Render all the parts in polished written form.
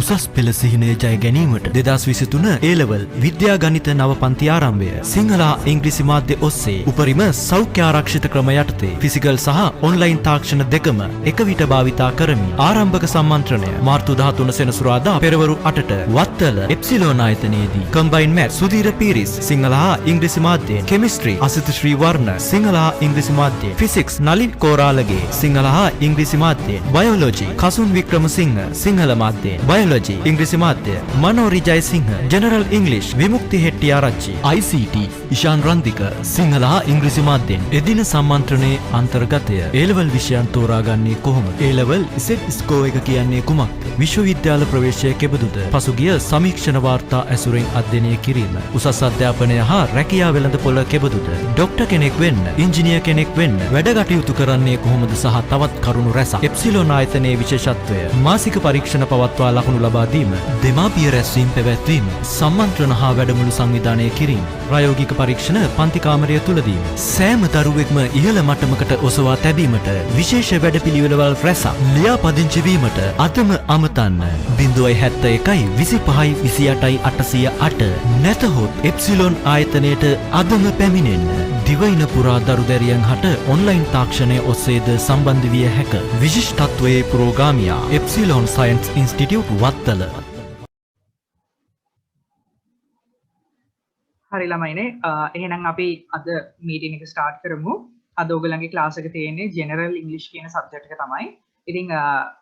උසස් පෙළ සිහිනය ජය ගැනීමට 2023 A-level විද්‍යා ගණිත නව පන්ති ආරම්භය. සිංහල ඉංග්‍රීසි මාධ්‍ය ඔස්සේ උපරිම සෞඛ්‍ය ආරක්ෂිත ක්‍රම යටතේ ෆිසිකල් සහ ඔන්ලයින් තාක්ෂණ දෙකම එක විට භාවිතා කරමින් ආරම්භක සම්මන්ත්‍රණය මාර්තු 13 සෙනසුරාදා පෙරවරු 8ට වත්තල එප්සිලෝන් ආයතනයේදී කම්බයින් මැත් සුධීර පීරිස් සිංහල ඉංග්‍රීසි මාධ්‍ය කෙමිස්ට්‍රි අසිත ශ්‍රී වර්ණ සිංහල ඉංග්‍රීසි මාධ්‍ය ෆිසික්ස් නලින් කෝරාලගේ සිංහල ඉංග්‍රීසි මාධ්‍ය බයෝලොජි කසුන් වික්‍රමසිංහ සිංහල මාධ්‍ය බයෝලොජි ඉංග්‍රීසි මාධ්‍ය මනෝරි ජයසිංහ ජෙනරල් ඉංග්ලිෂ් විමුක්ති හෙට්ටිආරච්චි ICT ඉෂාන් රන්දික සිංහල ඉංග්‍රීසි මාධ්‍යෙන් එදින සම්මන්ත්‍රණයේ අන්තර්ගතය. A-level විෂයන් තෝරාගන්නේ කොහොමද? A-level ඉසෙට් ස්කෝ එක කියන්නේ කුමක්ද? විශ්වවිද්‍යාල ප්‍රවේශය කෙබඳුද? පසුගිය සමීක්ෂණ වාර්තා ඇසුරෙන් අධ්‍යයනය කිරීම. උසස් අධ්‍යාපනය හා රැකියා වෙළඳපොළ කෙබඳුද? ඩොක්ටර් කෙනෙක් වෙන්න, ඉංජිනේර් කෙනෙක් වෙන්න වැඩ කටයුතු කරන්නේ කොහොමද සහ තවත් කරුණු රැසක්. එප්සිලෝන් ආයතනයේ විශේෂත්වය මාසික පරීක්ෂණ පවත්වා ලකුණු ලබා දීම, දෙමාපිය රැස්වීම් පැවැත්වීම, සම්මන්ත්‍රණ හා වැඩමුළු සංවිධානය කිරීම, ප්‍රායෝගික පරීක්ෂණ පන්ති කාමරය තුලදී සෑම දරුවෙක්ම ඉහළ මට්ටමකට ඔසවා තැබීමට විශේෂ වැඩපිළිවෙළවල් රැසක්. ලියාපදිංචි වීමට අදම අමතන්න 071 25 28 808 නැතහොත් එප්සිලෝන් ආයතනයට අදම පැමිණෙන්න. දිවයින පුරා දරුදැරියන් හට ඔන්ලයින් තාක්ෂණය ඔස්සේද සම්බන්ධ විය හැක. විශිෂ්ටත්වයේ පුරෝගාමියා එප්සිලෝන් සයන්ස් ඉන්ස්ටිටියුට් වත්තල. හරි ළමයිනේ එහෙනම් අපි අද මීටින් එක ස්ටාර්ට් කරමු. අද ඔයගලගේ ක්ලාස් එක තියෙන්නේ ජෙනරල් ඉංග්‍රීසි කියන සබ්ජෙක්ට් එක තමයි. ඉතින්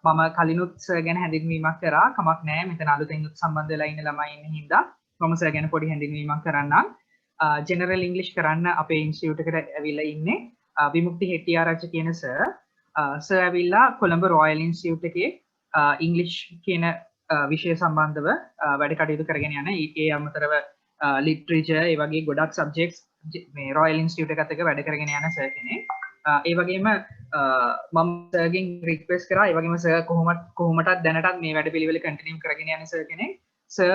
මම කලිනුත් සර් ගැන හැඳින්වීමක් කරා. කමක් නැහැ. මෙතන අලුතෙන් සම්බන්ධ වෙලා ඉන්න ළමයි ඉන්න හින්දා මම සර් ගැන පොඩි හැඳින්වීමක් කරන්නම්. ජෙනරල් ඉංග්‍රීසි කරන්න අපේ ඉන්ස්ටිටියුට් එකට ඇවිල්ලා ඉන්නේ විමුක්ති හෙට්ටිආරච්චි කියන සර්. සර් ඇවිල්ලා කොළඹ රොයල් ඉන්ස්ටිටියුට් එකේ ඉංග්‍රීසි කියන විෂය සම්බන්ධව වැඩ කටයුතු කරගෙන යන ඒ අමතරව ලිටරේචර් ඒ වගේ ගොඩක් සබ්ජෙක්ට්ස් මේ රොයල් ඉන්ස්ටිටියුට් එකත් එක්ක වැඩ කරගෙන යන සර් කෙනෙක්. ඒ වගේම මම සර්ගෙන් රික්වෙස්ට් කරා ඒ වගේම සර් කොහොමටත් දැනටත් මේ වැඩපිළිවෙල කන්ටිනියු කරගෙන යන සර් කෙනෙක්. සර්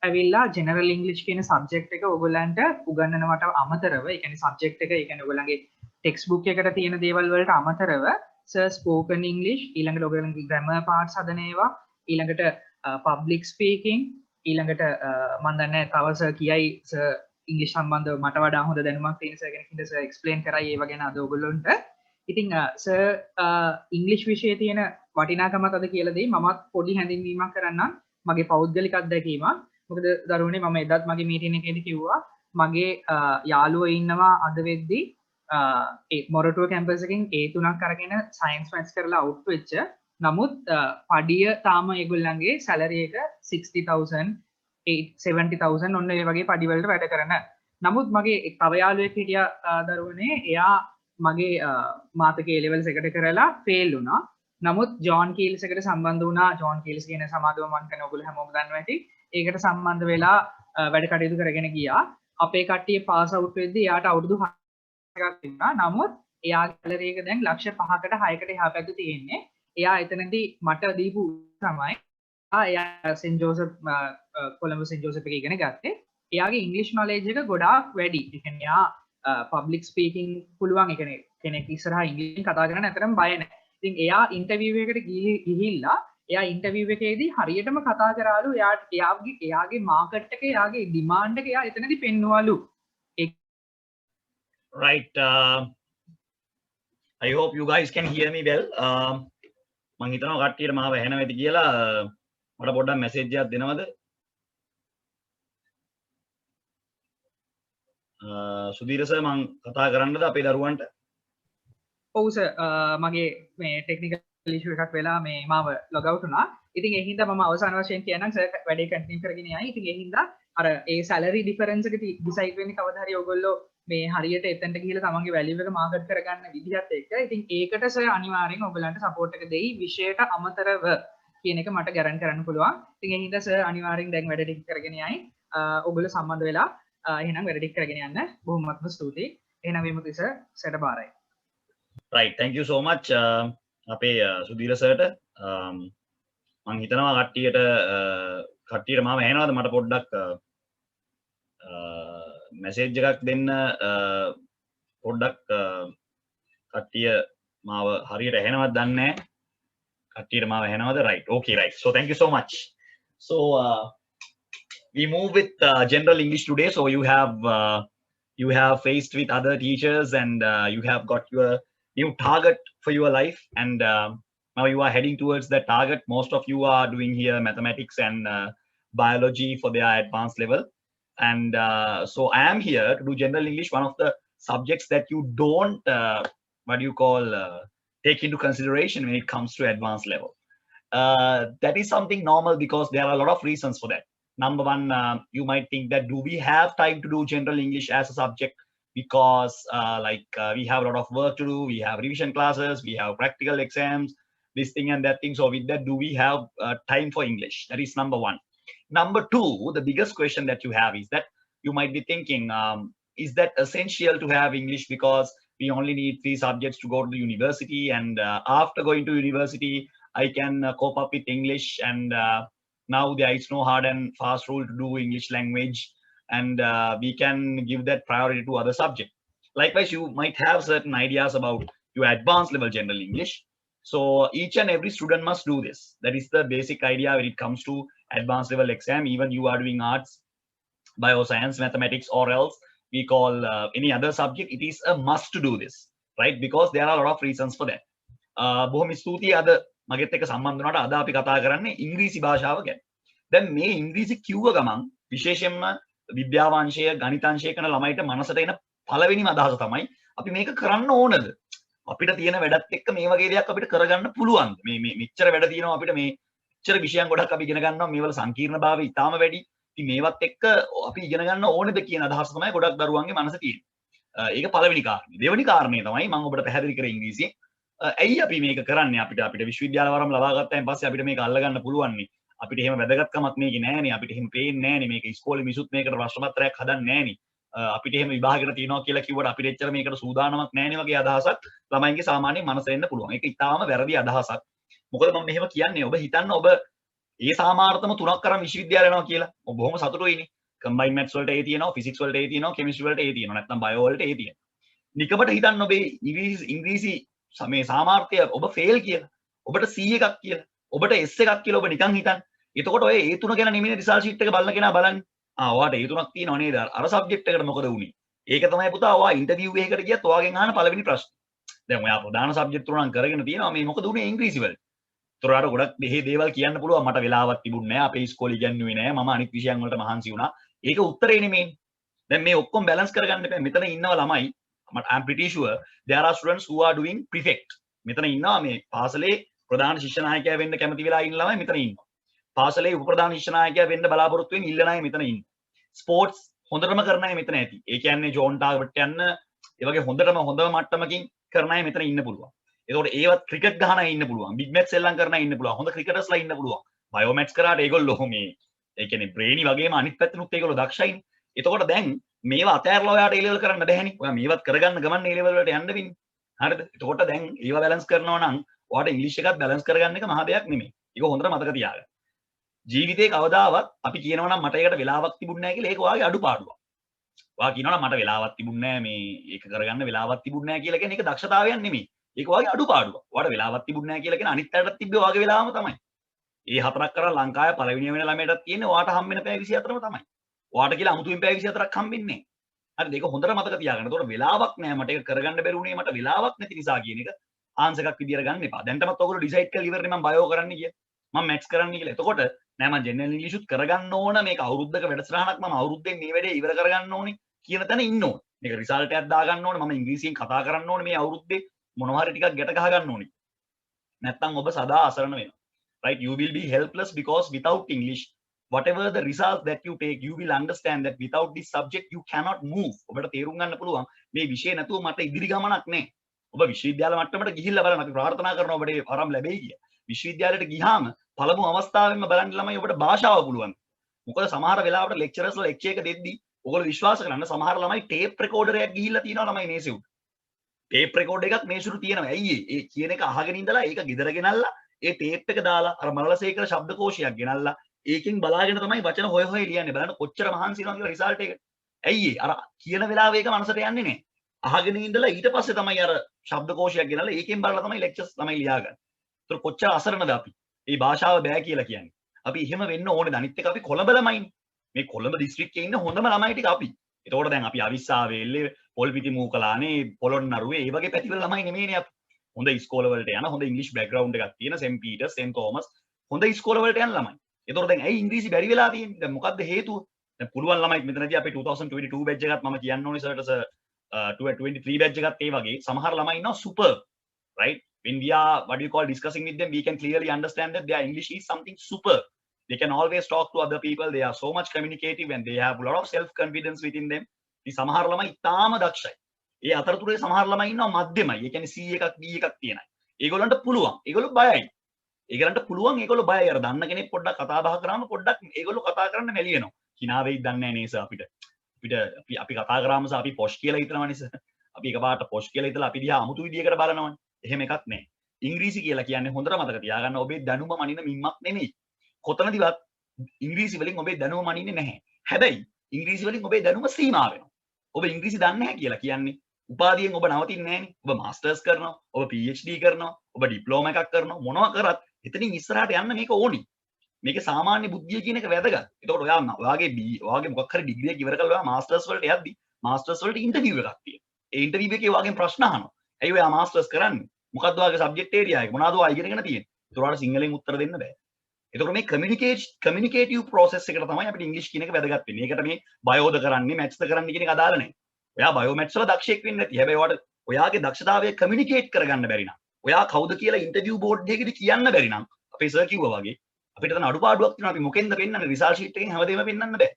ඇවිල්ලා ජෙනරල් ඉංග්‍රීසි කියන සබ්ජෙක්ට් එක ඔයගොල්ලන්ට උගන්වනවට අමතරව ඒ කියන්නේ සබ්ජෙක්ට් එක ඒ කියන්නේ ඔයගොල්ලන්ගේ ටෙක්ස්ට් බුක් එකට තියෙන දේවල් වලට අමතරව සර් ස්පෝකන් ඉංග්‍රීසි ඊළඟට ඔයගොල්ලන්ගේ ග්‍රැමර් පාර්ට්ස් හදන ඒවා ඊළඟට පබ්ලික් ස්පීකින් ඊළඟට මම දන්නේ තව සර් කියයි සර් ඉංග්‍රීසි සම්බන්ධව මට වඩා හොඳ දැනුමක් තියෙන සර් කෙනෙක් ඉඳලා සර් එක්ස්ප්ලেইন කරයි ඒව ගැන අද ඔයගොල්ලන්ට. ඉතින් සර් ඉංග්‍රීසි විෂයේ තියෙන වටිනාකමත් අද කියලා දෙයි. මමත් පොඩි හැඳින්වීමක් කරන්නම් මගේ පෞද්ගලික අත්දැකීමක්. මොකද දරුවනේ මම එදත් මගේ මීටින් එකේදී කිව්වා මගේ යාළුවෝ ඉන්නවා අද වෙද්දී ඒ මොරටුව කැම්පස් එකෙන් A3ක් අරගෙන සයන්ස් මැත්ස් කරලා අවුට් වෙච්ච නමුත් පඩිය තාම ඒගොල්ලන්ගේ සැලරි එක 60000 70,000 ඔන්න ඒ වගේ පඩි වලට වැඩ කරන. නමුත් මගේ තව යාළුවෙක් හිටියා දරුවනේ එයා මගේ මාතකේ ලෙවල්ස් එකට කරලා ෆේල් වුණා. නමුත් ජෝන් කීල්ස් එකට සම්බන්ධ වුණා. ජෝන් කීල්ස් කියන සමාගම මම කරන ඔයගොල්ලෝ හැමෝම දන්නවා ඇති. ඒකට සම්බන්ධ වෙලා වැඩ කටයුතු කරගෙන ගියා. අපේ කට්ටිය පාස් අවුට් වෙද්දී එයාට අවුරුදු 6ක් තිබුණා. නමුත් එයාගේ සැලරි එක දැන් ලක්ෂ 5කට 6කට එහා පැත්ත තියෙන්නේ. එයා එතනදී මට දීපු තමයි එයා scent Joseph Colombo scent Joseph එකේ ඉගෙන ගත්තේ. එයාගේ ඉංග්‍රීසි නොලෙජ් එක ගොඩාක් වැඩි. ඒ කියන්නේ එයා පබ්ලික් ස්පීකින් පුළුවන්. ඒ කියන්නේ කෙනෙක් ඉස්සරහා ඉංග්‍රීසි කතා කරන්න ඇතරම් බය නැහැ. ඉතින් එයා ඉන්ටර්විව් එකට ගිහිල්ලා එයා ඉන්ටර්විව් එකේදී හරියටම කතා කරාලු. එයාගේ මාකට් එක එයාගේ ඩිමාන්ඩ් එක එයා එතනදී පෙන්වවලු. Right. I hope you guys can hear me well. මං හිතනවා කට්ටියට මාව ඇහෙනවා ඇති කියලා. මට පොඩ්ඩක් මැසේජ් එකක් දෙනවද? සුදීර සර් මං කතා කරන්නද අපේ දරුවන්ට? ඔව් සර් මගේ මේ ටෙක්නිකල් ඉෂුව එකක් වෙලා මේ මාව ලොග් අවුට් වුණා. ඉතින් ඒ හින්දා මම අවසාන වශයෙන් කියන්නම් සර් වැඩේ කන්ටිනියු කරගෙන යයි. ඉතින් ඒ හින්දා අර ඒ සැලරි ඩිෆරන්ස් එක ඩිසයිඩ් වෙන්නේ කවදා හරි ඔයගොල්ලෝ මේ හරියට එතනට ගිහිල්ලා තමන්ගේ වැලියු එක මාකට් කරගන්න විදිහත් එක්ක. ඉතින් ඒකට සර් අනිවාර්යෙන් ඔයගලන්ට සපෝට් එක දෙයි විෂයට අමතරව කියන එක මට ගැරන්ටි කරන්න පුළුවන්. ඉතින් ඒ හින්දා සර් අනිවාර්යෙන් දැන් වැඩ ටික කරගෙන යයි. ඔයගොල්ලෝ සම්බන්ධ වෙලා එහෙනම් වැඩ ටික කරගෙන යන්න බොහොමත්ම ස්තුතියි. එහෙනම් විමුක්ති සර් සෙට බාරයි. Right, thank you so much අපේ සුදීර සර්ට. මං හිතනවා කට්ටියට මාව ඇහෙනවද? මට පොඩ්ඩක් මැසේජ් එකක් දෙන්න. පොඩ්ඩක් කට්ටිය මාව හරියට ඇහෙනවද දන්නේ නැහැ. කට්ටියට මාව ඇහෙනවද? Right, okay, right. So thank you so much. So we move with general English today. So you have faced with other teachers, and you have got your new target for your life, and now you are heading towards that target. Most of you are doing here mathematics and biology for their advanced level, and so I am here to do general English, one of the subjects that you don't what do you call take into consideration when it comes to advanced level. That is something normal because there are a lot of reasons for that. Number one, you might think that do we have time to do general English as a subject, because we have a lot of work to do, we have revision classes, we have practical exams, this thing and that thing. So with that, do we have time for English? That is number one. Number two, the biggest question that you have is that you might be thinking, is that essential to have English, because we only need 3 subjects to go to the university, and after going to university I can cope up with English, and now there is no hard and fast rule to do English language, and we can give that priority to other subjects. Likewise, you might have certain ideas about your advanced level general English. So each and every student must do this. That is the basic idea when it comes to advanced level exam. Even you are doing arts, bioscience, mathematics, or else we call any other subject, it is a must to do this, right? Because there are a lot of reasons for that. බොහොම ස්තුතියි අද මගෙත් එක්ක සම්බන්ධ වුණාට. අද අපි කතා කරන්නේ ඉංග්‍රීසි භාෂාව ගැන. දැන් මේ ඉංග්‍රීසි කිව්ව ගමන් විශේෂයෙන්ම විද්‍යාවංශය ගණිතාංශය කරන ළමයිට මනසට එන පළවෙනිම අදහස තමයි අපි මේක කරන්න ඕනද? අපිට තියෙන වැඩත් එක්ක මේ වගේ දෙයක් අපිට කරගන්න පුළුවන්ද? මේ මෙච්චර වැඩ තියෙනවා අපිට, මේ මෙච්චර විෂයන් ගොඩක් අපි ඉගෙන ගන්නවා, මේවල සංකීර්ණභාවය ඉතාම වැඩි. ඉතින් මේවත් එක්ක අපි ඉගෙන ගන්න ඕනේද කියන අදහස තමයි ගොඩක් දරුවන්ගේ මනසේ තියෙන්නේ. ඒක පළවෙනි කාරණේ. දෙවෙනි කාරණේ තමයි මම ඔබට පැහැදිලි කරේ ඉංග්‍රීසියෙන්. ඇයි අපි මේක කරන්නේ? අපිට විශ්වවිද්‍යාල වරම් ලබා ගත්තාන් පස්සේ අපිට මේක අල්ල ගන්න පුළුවන් නේ. අපිට එහෙම වැදගත්කමක් මේකේ නෑනේ. අපිට එහෙම පේන්නේ නෑනේ. මේක ඉස්කෝලේ මිසුත් මේකට ප්‍රශ්න පත්‍රයක් හදන්නේ නෑනේ. අපිට එහෙම විභාගයකට තියනවා කියලා කිව්වට අපිට එච්චර මේකට සූදානමක් නෑනේ වගේ අදහසක් ළමයින්ගේ සාමාන්‍ය මනසේ එන්න පුළුවන්. ඒක ඉතාම වැරදි අදහසක්. මොකද මම මෙහෙම කියන්නේ, ඔබ හිතන්න ඔබ ඒ සාමාර්ථම 3ක් කරන් විශ්වවිද්‍යාල යනවා කියලා. ඔබ බොහොම සතුටුයිනේ. කම්බයින්ඩ් මැත්ස් වලට A තියෙනවා, ෆිසික්ස් වලට A තියෙනවා, කෙමිස්ට්‍රි වලට A තියෙනවා, නැත්නම් බයෝ වලට A තියෙනවා. නිකමට හිතන්න ඔබේ ඉංග්‍රීසි මේ සාමාර්ථය ඔබ ෆේල් කියලා, ඔබට C එකක් කියලා, ඔබට S එකක් කියලා ඔබ නිකන් හිතන්න. එතකොට ඔය A3 ගැන නෙමෙයි රිසල්ට් ෂීට් එක බලන කෙනා බලන්නේ. ඔයාට A3ක් තියෙනව නේද? අර සබ්ජෙක්ට් එකට මොකද වුනේ? ඒක තමයි පුතා ඔයා ඉන්ටර්විව් එකකට ගියත් ඔයාගෙන් අහන පළවෙනි ප්‍රශ්නේ. දැන් ඔයා ප්‍රධාන සබ්ජෙක්ට් තුනක් කරගෙන තියෙනවා, මේ මොකද වුනේ ඉංග්‍රීසි වලට? ඒතර අර ගොඩක් මෙහි දේවල් කියන්න පුළුවන්. මට වෙලාවක් තිබුණේ නැහැ, අපේ ඉස්කෝලේ ඉගෙනුවේ නැහැ, මම අනිත් විෂයන් වලට මහන්සි වුණා. ඒක උත්තරේ නෙමෙයි. දැන් මේ ඔක්කොම බැලන්ස් කරගන්න එපා. මෙතන ඉන්නව ළමයි, I'm pretty sure there are students who are doing prefect. මෙතන ඉන්නවා මේ පාසලේ ප්‍රධාන ශිෂ්‍ය නායකයා වෙන්න කැමති වෙලා ඉන්න ළමයි මෙතන ඉන්නවා. පාසලේ උප ප්‍රධාන ශිෂ්‍ය නායකයා වෙන්න බලාපොරොත්තු වෙන ඉල්ලන අය මෙතන ඉන්නවා. ස්පෝර්ට්ස් හොඳටම කරන අය මෙතන ඇති. ඒ කියන්නේ ජෝන් ටාවර්ට් යන්න ඒ වගේ හොඳම මට්ටමකින් කරන අය මෙතන ඉන්න පුළුවන්. ඒකෝට ඒවත් ක්‍රිකට් ගහන අය ඉන්න පුළුවන්. බිග් මැච් එල්ලම් කරන අය ඉන්න පුළුවන්. හොඳ ක්‍රිකටර්ස්ලා ඉන්න පුළුවන්. බයෝ මැත්ස් කරාට ඒගොල්ලෝ මේ ඒ කියන්නේ බ්‍රේනි වගේම අනිත් පැත්තෙනුත් ඒගොල්ලෝ දක්ෂයිනේ. එතකොට දැන් මේවා අතෑරලා ඔයාට A level කරන්න බැහැනේ. ඔයා මේවත් කරගන්න ගමන් A level වලට යන්න වෙන්නේ. හරිද? එතකොට දැන් ඒවා බැලන්ස් කරනවා නම් ඔයාට ඉංග්‍රීසි එකත් බැලන්ස් කරගන්න එක මහා දෙයක් නෙමෙයි. ඒක හොඳට මතක තියාගන්න. ජීවිතේ කවදාවත් අපි කියනවා නම් මට ඒකට වෙලාවක් තිබුණේ නැහැ කියලා, ඒක ඔයාගේ අඩුපාඩුවක්. ඔයා කියනවා නම් මට වෙලාවක් තිබුණේ නැහැ මේ ඒක කරගන්න වෙලාවක් තිබුණේ නැහැ කියලා කියන්නේ ඒක දක්ෂතාවයක් නෙමෙයි. ඒක ඔයාගේ අඩුපාඩුවක්. ඔයාට වෙලාවක් තිබුණේ නැහැ කියලා කියන්නේ අනිත් අයටත් තිබ්බේ ඔයාගේ වෙලාවම තමයි. ඒ 4ක් කරා ලංකාවේ පළවෙනි වෙන ළමයටත් තියෙන්නේ ඔයාට හම්බෙන පැය 24ම තමයි. ඔයාට කියලා අමුතුවෙන් පැය 24ක් හම්බෙන්නේ නැහැ. හරිද? ඒක හොඳට මතක තියාගන්න. ඒතකොට වෙලාවක් නැහැ මට ඒක කරගන්න බැරි වුණේ මට වෙලාවක් නැති නිසා කියන එක ආන්සර් එකක් විදියට ගන්න එපා. දැන්ටමත් ඔයගොල්ලෝ ඩිසයිඩ් කරලා ඉවරනේ මම බයෝ කරන්න කියලා. මම මැත්ස් කරන්න කියලා. එතකොට නෑ මම ජෙනරල් ඉංග්‍රීසි උත් කරගන්න ඕන, මේක අවුරුද්දක වැඩසටහනක් මම අවුරුද්දෙන් මේ වැඩේ ඉවර කරගන්න ඕනේ කියන තැන ඉන්න ඕනේ. මේක රිසල්ට් එකක් දාගන්න ඕනේ, මම ඉංග්‍රීසියෙන් කතා කරන්න ඕනේ මේ අවුරුද්දේ මොනවා හරි ටිකක් ගැට ගහ ගන්න ඕනේ. නැත්තම් ඔබ සදා අසරණ වෙනවා. Right? You will be helpless because without English, whatever the results that you take, you will understand that without this subject you cannot move. ඔබට තේරුම් ගන්න පුළුවන් මේ විෂය නැතුව මට ඉදිරි ගමනක් නැහැ. ඔබ විශ්වවිද්‍යාල මට්ටමට ගිහිල්ලා බලන්න, අපි ප්‍රාර්ථනා කරනවා ඔබට වරම් ලැබෙයි කියලා. විශ්වවිද්‍යාලයට ගියාම පළමු අවස්ථාවෙන්ම බලන්න ළමයි ඔබට භාෂාව පුළුවන්. මොකද සමහර වෙලාවට ලෙක්චරර්ස්ලා ලෙක්චර් එක දෙද්දි ඔයගොල්ලෝ විශ්වාස කරන්න සමහර ළමයි ටේප් රෙකෝඩර් එකක් ගිහිල්ලා තියෙනවා ළමයි මේසෙ උඩ. ටේප් රෙකෝඩර් එකක් මේසුරු තියෙනවා. ඇයි ඒ කියන එක අහගෙන ඉඳලා ඒක ගෙදර ගෙනල්ලා ඒ ටේප් එක දාලා අර මනලසේකර ශබ්දකෝෂයක් ගෙනල්ලා ඒකෙන් බලාගෙන තමයි වචන හොය හොය ලියන්නේ. බලන්න කොච්චර මහන්සි වෙනවද කියලා රිසල්ට් එක. ඇයි අර කියන වෙලාවේ ඒක මනසට යන්නේ නැහැ. අහගෙන ඉඳලා ඊට පස්සේ තමයි අර ශබ්දකෝෂයක් ගෙනල්ලා ඒකෙන් බලලා තමයි ලෙක්චර්ස් තමයි ලියාගන්නේ. ඒතර කොච්චර අසරණද අපි. මේ භාෂාව බෑ කියලා කියන්නේ. අපි එහෙම වෙන්න ඕනේ. අනිත් එක අපි කොළඹ ළමයිනේ. මේ කොළඹ දිස්ත්‍රික්කයේ ඉන්න හොඳම ළමයි ටික අපි. ඒතකොට දැන් අපි අවිස්සාවේල්ලේ පොල්පිටි මූකලානේ පොළොන්නරුවේ ඒ වගේ පැතිවල ළමයි නෙමෙයිනේ අපි. හොඳ ඉස්කෝල වලට යන හොඳ ඉංග්‍රීසි බෑග්ග්‍රවුන්ඩ් එකක් තියෙන සෙන්ට් පීටර්ස් සෙන්ට් තෝමස් හොඳ ඉස්කෝල වලට යන ළමයි. ඒතකොට දැන් ඇයි ඉංග්‍රීසි බැරි වෙලා තියෙන්නේ? දැන් මොකද්ද හේතුව? දැන් පුළුවන් ළමයි මෙතනදී අපි 2022 බැච් එකත් මම කියන්න ඕනේ සර්ට 23 බැච් එකත් ඒ වගේ සමහර ළමයි ඉන්නවා super right when we are what you call discussing with them we can clearly understand that their English is something super. They can always talk to other people. They are so much communicative and they have a lot of self confidence within them. මේ සමහර ළමයි ඉතාම දක්ෂයි. ඒ අතරතුරේ සමහර ළමයි ඉන්නවා මධ්‍යමයි. ඒ කියන්නේ C එකක් D එකක් තියෙනයි. ඒගොල්ලන්ට පුළුවන්. ඒගොල්ලෝ බයයි. ඒගොල්ලන්ට පුළුවන් ඒගොල්ලෝ බයයි. අර දන්න කෙනෙක් පොඩ්ඩක් කතා බහ කරාම පොඩ්ඩක් ඒගොල්ලෝ කතා කරන්න මැලි වෙනවා. කිනා වෙයිද දන්නේ නැහැ නේස අපිට. අපි කතා කරාම අපි පොෂ් කියලා හිතනවා නේස. අපි එකපාරට පොෂ් කියලා හිතලා අපි දිහා අමුතු විදියකට බලනවනේ. එහෙම එකක් නැහැ. ඉංග්‍රීසි කියලා කියන්නේ හොඳට මතක තියාගන්න ඔබේ දැනුම මනින මිම්මක් නෙමෙයි. කොතනදිවත් ඉංග්‍රීසි වලින් ඔබේ දැනුම මනින්නේ නැහැ. හැබැයි ඉංග්‍රීසි වලින් ඔබේ දැනුම සීමා වෙනවා. ඔබ ඉංග්‍රීසි දන්නේ නැහැ කියලා කියන්නේ උපාධියෙන් ඔබ නවතින්නේ නැහනේ. ඔබ මාස්ටර්ස් කරනවා, ඔබ PhD කරනවා, ඔබ ඩිප්ලෝමා එකක් කරනවා මොනවා කරත් එතනින් ඉස්සරහට යන්න මේක ඕනි. මේක සාමාන්‍ය බුද්ධිය කියන එක වැදගත්. එතකොට ඔයාගේ මොකක් හරි ඩිග්‍රී එක ඉවර කරලා ඔයා මාස්ටර්ස් වලට යද්දි මාස්ටර්ස් වලට ඉන්ටර්විව් එකක් තියෙනවා. ඒ ඉන්ටර්විව් එකේ ඔයාගෙන් ප්‍රශ්න අහනවා. ඇයි ඔයා මාස්ටර්ස් කරන්නේ? මොකක්ද ඔයාගේ සබ්ජෙක්ට් ඒරියා එක? මොනවද ඔයා ඉගෙනගෙන තියෙන්නේ? ඒතකොට ඔයාලට සිංහලෙන් උත්තර දෙන්න බෑ. එතකොට මේ කමියුනිකේටිව් ප්‍රොසෙස් එකට තමයි අපිට ඉංග්‍රීසි කියන එක වැදගත් වෙන්නේ. ඒකට මේ බයෝද කරන්නේ, මැත්ස්ද කරන්නේ කියන එක අදාළ නැහැ. ඔයා බයෝ මැත්ස් වල දක්ෂයෙක් වෙන්න නැති. හැබැයි ඔයාගේ දක්ෂතාවය කමියුනිකේට් කරගන්න බැරි නම්, ඔයා කවුද කියලා ඉන්ටර්විව් බෝඩ් එකේදී කියන්න බැරි නම්, අපේ සර් කිව්වා වගේ අපිට තන අඩුපාඩුවක් තියෙනවා. අපි මොකෙන්ද පෙන්නන්නේ? රිසල්ට් ෂීට් එකෙන් හැමදේම පෙන්නන්න බෑ.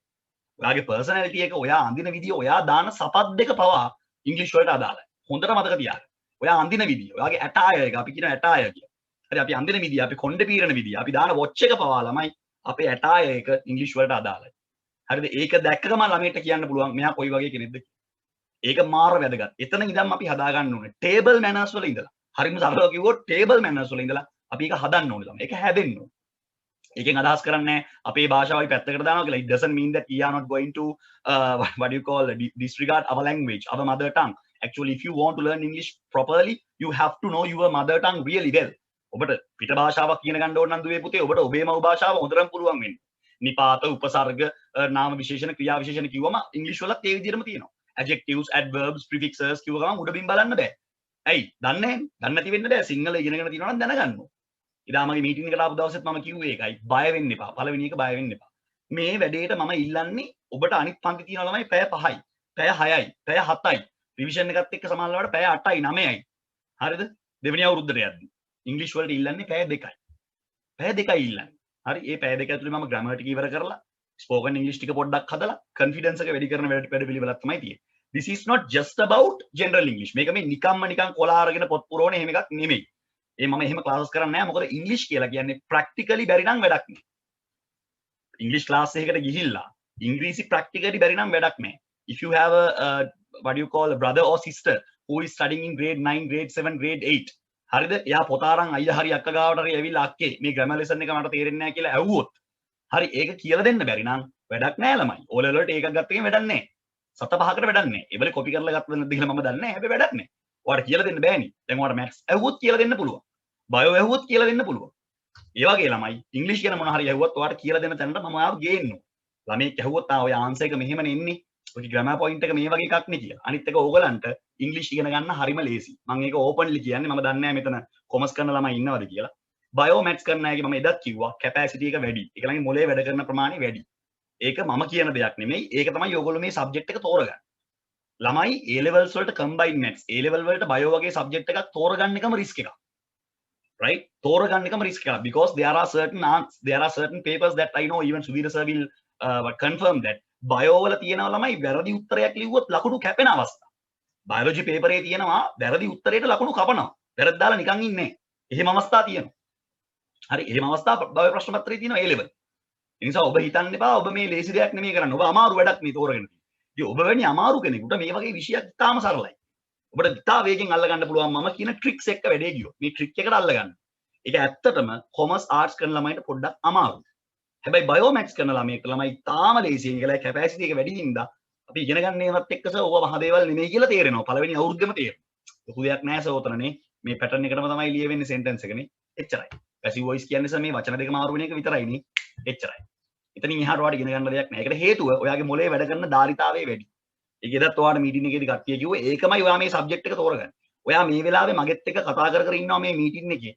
ඔයාගේ පර්සනැලිටි එක, ඔයා අඳින විදිය, ඔයා දාන සපත් දෙක පවා ඉංග්‍රීසි වලට අදාළයි. හොඳට මතක තියාගන්න. ඔයා අඳින විදිය, ඔයාගේ ඇටායර් එක, අපි කියන ඇටායර් කියලා. හරි අපි අඳින විදිය, අපි කොණ්ඩේ පීරන විදිය, අපි දාන වොච් එක පවා ළමයි අපේ ඇටායර් එක ඉංග්‍රීසි වලට අදාළයි. හරිද? ඒක දැක්කම ළමයට කියන්න පුළුවන් මෙයා කොයි වගේ කෙනෙක්ද කියලා. ඒක මාර වැදගත්. එතන ඉඳන් අපි හදා ගන්න ඕනේ. ටේබල් මැනර්ස් වල ඉඳලා. හරිම සරලව කිව්වොත් ටේබල් මැනර්ස් වල ඉඳලා අපි ඒක හදන්න ඕනේ ළමයි. ඒක හැදෙන්න ඕනේ. ඒකෙන් අදහස් කරන්නේ අපේ භාෂාව අපි පැත්තකට දානවා කියලා. It doesn't mean that we are not going to what do you call disregard our language, our mother tongue. Actually, if you want to learn English properly, you have to know your mother tongue really well. ඔබට පිට භාෂාවක් ඉගෙන ගන්න ඕන නම් දුවේ පුතේ ඔබට ඔබේ මව් භාෂාව හොඳටම පුළුවන් වෙන්න. නිපාත, උපසර්ග, නාම විශේෂණ, ක්‍රියා විශේෂණ කිව්වම ඉංග්‍රීසි වලත් ඒ විදිහටම තියෙනවා. Adjectives, adverbs, prefixes කිව්ව ගමන් උඩින් බලන්න බෑ. ඇයි? දන්නේ නැහැ. දන්නේ නැති වෙන්න බෑ. සිංහල ඉගෙනගෙන තියෙනවා නම් දැනගන්න ඕන. ඉතින් මගේ මීටින් එකට ආපු දවසෙත් මම කිව්වේ ඒකයි. බය වෙන්න එපා. පළවෙනි එක බය වෙන්න එපා. මේ වැඩේට මම ඉල්ලන්නේ ඔබට අනිත් පන්ති තියෙනවා ළමයි පැය 5යි, පැය 6යි, පැය 7යි. රිවිෂන් එකත් එක්ක සමානලවට පැය 8යි, 9යි. හරිද? දෙවෙනි අවුරුද්දට යද්දි. ඉංග්‍රීසි වලට ඉල්ලන්නේ පැය 2යි. පැය 2යි ඉල්ලන්නේ. හරි? මේ පැය 2 ඇතුලේ මම ග්‍රැමර් ටික ඉවර කරලා ස්පෝකන් ඉංග්‍රීසි ටික පොඩ්ඩක් හදලා කොන්ෆිඩන්ස් එක වැඩි කරන වැඩ පිළිවෙලක් තමයි තියෙන්නේ. This is not just about general English. මේක මේ නිකන් කොලා අරගෙන පොත් පුරවන එහෙම එකක් නෙමෙයි. මම එහෙම ක්ලාසස් කරන්නේ නැහැ. මොකද ඉංග්‍රීසි කියලා කියන්නේ ප්‍රැක්ටිකලි බැරි නම් වැඩක් නෑ. ඉංග්‍රීසි ක්ලාස් එකකට ගිහිල්ලා ඉංග්‍රීසි ප්‍රැක්ටිකලි බැරි නම් වැඩක් නෑ. If you have a what do you call a brother or sister who is studying in grade 9, grade 7, grade 8. හරිද? එයා පොත අරන් අයියා හරි අක්කා ගාවට හරි ඇවිල්ලා අක්කේ මේ ග්‍රැමර් ලෙසන් එක මට තේරෙන්නේ නැහැ කියලා ඇහුවොත් හරි ඒක කියලා දෙන්න බැරි නම් වැඩක් නෑ ළමයි. O level වලට ඒකක් ගත්ත එකෙන් වැඩක් නෑ. සත පහකට වැඩක් නෑ. ඒවල කොපි කරලා ගත්තද නැද්ද කියලා මම දන්නේ නැහැ. හැබැයි වැඩක් නෑ. ඔයාලට කියලා දෙන්න බෑනේ. දැන් ඔයාලට මැත්ස් ඇහුවොත් කියලා දෙන්න පුළුවන්. බයෝ ඇහුවොත් කියලා දෙන්න පුළුවන්. ඒ වගේ ළමයි ඉංග්‍රීසි ගැන මොන හරි ඇහුවොත් ඔයාලට කියලා දෙන්න තැනට මම ඔයාව ගේන්නවා. ළමයි ඇහුවොත් ඔය ආන්සර් එක මෙහෙමනේ එන්නේ. ඔය ග්‍රැමර් පොයින්ට් එක මේ වගේ එකක් නේ කියලා. අනිත් එක ඕගලන්ට ඉංග්‍රීසි ඉගෙන ගන්න හරිම ලේසි. මම ඒක ඕපන්ලි කියන්නේ. මම දන්නේ නැහැ මෙතන කොමර්ස් කරන ළමයි ඉන්නවද කියලා. බයෝ මැත්ස් කරන අයගේ මම එදත් කිව්වා කැපැසිටි එක වැඩි. ඒක ළඟේ මොලේ වැඩ කරන ප්‍රමාණය වැඩි. ඒක මම කියන දෙයක් නෙමෙයි. ඒක තමයි ඕගොල්ලෝ මේ සබ්ජෙක්ට් එක තෝරගන්න. ළමයි A levels වලට combined maths A level වලට බයෝ වගේ සබ්ජෙක්ට් එකක් තෝරගන්න එකම රිස්ක් එකක්. Right? තෝරගන්න එකම රිස්ක් එකක්. Because there are certain papers that I know even Sudhir sir will confirm that bio වල තියෙනවා ළමයි වැරදි උත්තරයක් ලිව්වොත් ලකුණු කැපෙන අවස්ථා. බයොලොජි පේපරේ තියෙනවා වැරදි උත්තරයට ලකුණු කපනවා. වැරද්ද දාලා නිකන් ඉන්නේ. එහෙම අවස්ථා තියෙනවා. හරි එහෙම අවස්ථා බයෝ ප්‍රශ්න පත්‍රයේ තියෙනවා A level. ඒ නිසා ඔබ හිතන්න එපා ඔබ මේ ලේසි දෙයක් නෙමෙයි කරන්නේ. ඔබ අමාරු වැඩක් මේ තෝරගෙන තියෙන්නේ. ඉතින් ඔබ වැනි අමාරු කෙනෙකුට මේ වගේ විෂයක් ඉතාම සරලයි. ඔබට ඉතා වේගෙන් අල්ල ගන්න පුළුවන් මම කියන ට්‍රික්ස් එක වැඩේ ගියොත්. මේ ට්‍රික් එකට අල්ල ගන්න. ඒක ඇත්තටම කොමර්ස් ආර්ට්ස් කරන ළමයින්ට පොඩ්ඩක් අමාරුයි. හැබැයි බයෝ මැත්ස් කරන ළමයි තාම ලේසියි. ඒකලා කැපැසිටි එක වැඩි හින්දා අපි ඉගෙන ගන්න ඒවත් එක්ක සර් ඕවා මහ දේවල් නෙමෙයි කියලා තේරෙනවා. පළවෙනි අවුරුද්දෙම තේරෙනවා. ලොකු දෙයක් නෑ සර් උතනනේ. මේ පැටර්න් එකටම තමයි ලියවෙන්නේ සෙන්ටෙන්ස් එකනේ. එච්චරයි. පැසිව් වොයිස් කියන්නේ සර් මේ වචන දෙක මාරු වෙන එක විතරයි නේ. එච්චරයි. එතනින් එහාට ඔයාලට ඉගෙන ගන්න දෙයක් නැහැ. ඒකට හේතුව ඔයාගේ මොලේ වැඩ කරන ධාරිතාවය වැඩි. ඒකෙදත් ඔයාලට මීටින් එකේදී කට්ටිය කිව්වේ ඒකමයි ඔයා මේ සබ්ජෙක්ට් එක තෝරගන්න. ඔයා මේ වෙලාවේ මගෙත් එක්ක කතා කර කර ඉන්නවා මේ මීටින් එකේ.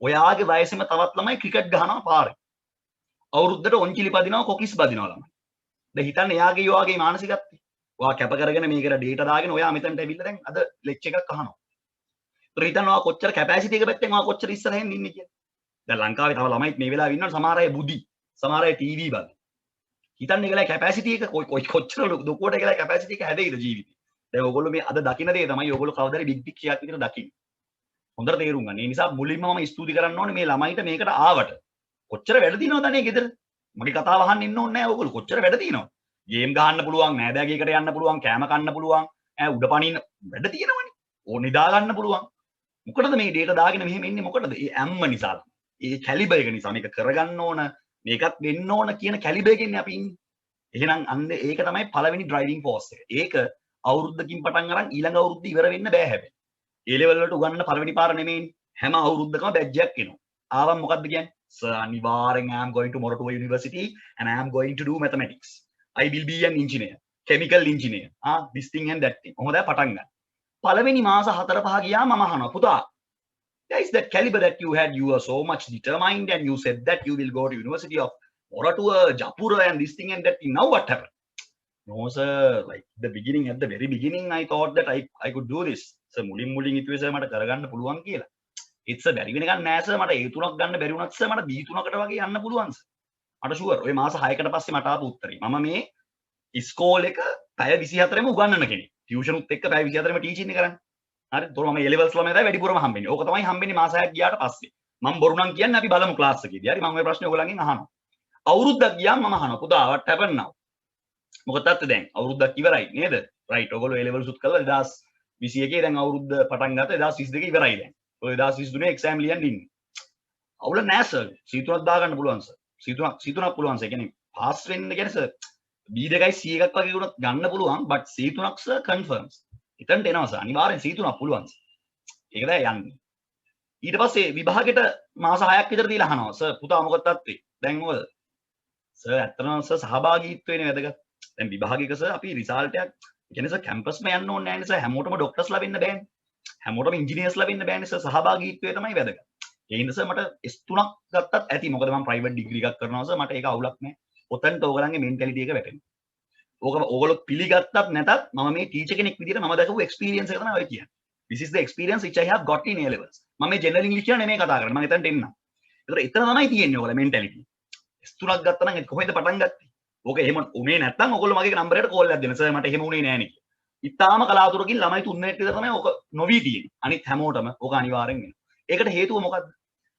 ඔයාගේ වයසෙම තවත් ළමයි ක්‍රිකට් ගහනවා පාරේ. අවුරුද්දට ඔන්චිලි පදිනවා කොකිස් බදිනවා ළමයි. දැන් හිතන්න එයාගේ යෝගේ මානසිකත්වය. ඔයා කැප කරගෙන මේකට ඩේටා දාගෙන ඔයා මෙතනට ඇවිල්ලා දැන් අද ලෙක්චර් එකක් අහනවා. ඒතර හිතන්න ඔයා කොච්චර කැපැසිටි එක පැත්තෙන් ඔයා කොච්චර ඉස්සරහින් ඉන්නේ කියලා. දැන් ලංකාවේ තව ළමයිත් මේ වෙලාවේ ඉන්නවා සමහර අය බුදි, සමහර අය ටීවී බලන. හිතන්න ඒගොල්ලෝ කැපැසිටි එක කොච්චර දුකුවට ඒගොල්ලෝ කැපැසිටි එක හැදෙයිද ජීවිතේ. දැන් ඔයගොල්ලෝ මේ අද දකින්න දේ තමයි ඔයගොල්ලෝ කවදාද බිග් පික්චර් එකක් විතර දකින්නේ. හොඳට තේරුම් ගන්න. ඒ නිසා මුලින්ම මම ස්තුති කරන්න ඕනේ මේ ළමයිට මේකට ආවට. කොච්චර වැඩ දිනවද අනේ ගෙදර? මගේ කතාව අහන්න ඉන්න ඕනේ නැහැ ඔයගොල්ලෝ. කොච්චර වැඩ දිනවද? ගේම් ගහන්න පුළුවන්, නෑදෑගේකට යන්න පුළුවන්, කෑම කන්න පුළුවන්, උඩ පනින්න වැඩ තියෙනවනේ. ඕන නිදා ගන්න පුළුවන්. මොකටද මේ ඩේටා දාගෙන මෙහෙම ඉන්නේ මොකටද? ඒ ඇම්ම නිසා. ඒ කැලිබර් එක නිසා මේක කරගන්න ඕන, මේකත් වෙන්න ඕන කියන කැලිබර් එකෙන් අපි ඉන්නේ. එහෙනම් අන්න ඒක තමයි පළවෙනි ඩ්‍රයිවිං ෆෝස් එක. ඒක අවුරුද්දකින් පටන් අරන් ඊළඟ අවුරුද්ද ඉවර වෙන්න බෑ හැබැයි. ඒ ලෙවල් වලට උගන්නන පළවෙනි පාර නෙමෙයි. හැම අවුරුද්දකම බැජ් එකක් එනවා. ආවම මොකද්ද කියන්නේ? Sir, අනිවාර්යෙන් I am going to Moratuwa University and I am going to do mathematics. I will be an engineer, chemical engineer. This thing and that thing. හොඳයි පටන් ගන්න. පළවෙනි මාස 4-5 ගියාම මම අහනවා පුතා. There is that caliber that you had. You are so much determined and you said that you will go to University of Moratuwa, Japura and this thing and that thing. Now what happened? No sir, like the beginning, at the very beginning I thought that I could do this. Sir, මුලින් හිතුවේ sir මට කරගන්න පුළුවන් කියලා. It's a බැරි වෙන ගන්න නෑ sir. මට A 3ක් ගන්න බැරි වුණත් sir මට B 3කට වගේ යන්න පුළුවන් sir. මට ෂුවර්. ඔය මාස 6කට පස්සේ මට ආපු උත්තරේ. මම මේ ඉස්කෝල එක පැය 24ම උගන්වන කෙනෙක්. ටියුෂන් උත් එක්ක පැය 24ම ටීචින් එක කරන්නේ. හරි. ඒතකොට මම A levels ළමයි තමයි වැඩිපුරම හම්බෙන්නේ. ඕක තමයි හම්බෙන්නේ මාස 6ක් ගියාට පස්සේ. මම බොරු නම් කියන්නේ අපි බලමු ක්ලාස් එකේදී. හරි. මම මේ ප්‍රශ්නේ ඔයගොල්ලන්ගෙන් අහනවා. අවුරුද්දක් ගියාම මම අහනවා පුතා what happened now? මොකද තාත්තා දැන් අවුරුද්දක් ඉවරයි නේද? right. ඔයගොල්ලෝ A levels උත් කළා 2021 දැන් අවුරුද්ද පටන් ගත්තා 2022 ඉවරයි දැන්. ඔය 2023 එක්සෑම් ලියන්න ඉන්නේ. අවුල නෑ සර්. C3ක් දාගන්න පුළුවන් සර්. C3ක් පුළුවන් සර්. කියන්නේ පාස් වෙන්න කියන්නේ සර් B2යි C එකක් වගේ වුණත් ගන්න පුළුවන් but C3ක් සර් කන්ෆර්ම්ස්. එතනට එනවා සර්. අනිවාර්යෙන් C3ක් පුළුවන් සර්. ඒක තමයි යන්නේ. ඊට පස්සේ විභාගෙට මාස 6ක් විතර දීලා අහනවා සර් පුතා මොකද තත්ත්වේ? දැන් මොකද? සර් ඇත්තටම සර් සහභාගීත්වයනේ වැදගත්. දැන් විභාගික සර් අපි රිසල්ට් එකක් කියන්නේ සර් කැම්පස්ම යන්න ඕනේ නැහැ නේ සර්. හැමෝටම ડોක්ටර්ස්ලා වෙන්න බෑනේ. හැමෝටම ඉංජිනේර්ස්ලා වෙන්න බෑනේ සර්. සහභාගීත්වය තමයි වැදගත්. ඒ හින්දා සර් මට S3ක් ගත්තත් ඇති. මොකද මම ප්‍රයිවට් ඩිග්‍රී එකක් කරනවා සර්. මට ඒක අවුලක් නැහැ. ඔතනට ඕගලන්ගේ මෙන්ටැලිටි එක වැටෙනවා. ඕගොල්ලෝ පිළිගත්තත් නැතත් මම මේ ටීචර් කෙනෙක් විදිහට මම දැකපු එක්ස්පීරියන්ස් එක තමයි ඔය කියන්නේ. This is the experience which I have got in A levels. මම මේ ජෙනරල් ඉංග්‍රීසි කියන නෙමෙයි කතා කරන්නේ. මම එතනට එන්නම්. ඒතර එතන තමයි තියෙන්නේ ඕගොල්ලෝ මෙන්ටැලිටි. S3ක් ගත්තා නම් කොහෙද පටන් ගත්තේ? ඕක එහෙම උනේ නැත්නම් ඕගොල්ලෝ මගේ නම්බරයට කෝල් එකක් දෙන්න. සර් මට එහෙම උනේ නෑ නේ. ඉතාලම කලාතුරකින් ළමයි 3 දෙනෙක් විතර තමයි ඕක නොවි තියෙන්නේ. අනිත් හැමෝටම ඕක අනිවාර්යෙන් වෙනවා. ඒකට හේතුව මොකද්ද?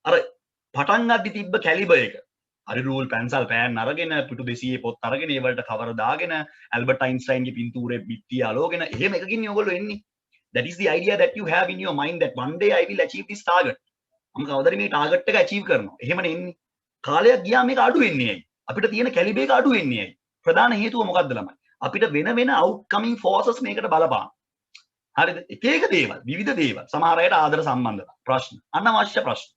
අර පටන් ගද්දි තිබ්බ කැලිබර් එක. හරි රූල් පැන්සල් පෑන් අරගෙන පිටු 200 පොත් අරගෙන ඒ වලට කවර දාගෙන ඇල්බර්ට් අයින්ස්ටයින්ගේ පින්තූරේ බිත්තිය අලෝගෙන එහෙම එකකින් ඔයගොල්ලෝ එන්නේ. That is the idea that you have in your mind that one day I will achieve this target. මම කවදාද මේ ටාගට් එක achieve කරනවා. එහෙමනේ එන්නේ. කාලයක් ගියාම මේක අඩු වෙන්නේ ඇයි? අපිට තියෙන කැලිබර් එක අඩු වෙන්නේ ඇයි? ප්‍රධාන හේතුව මොකද්ද ළමයි? අපිට වෙන outcoming forces මේකට බලපාන. හරිද? එක එක දේවල්, විවිධ දේවල්. සමහර අයට ආදර සම්බන්ධතා, ප්‍රශ්න, අනවශ්‍ය ප්‍රශ්න.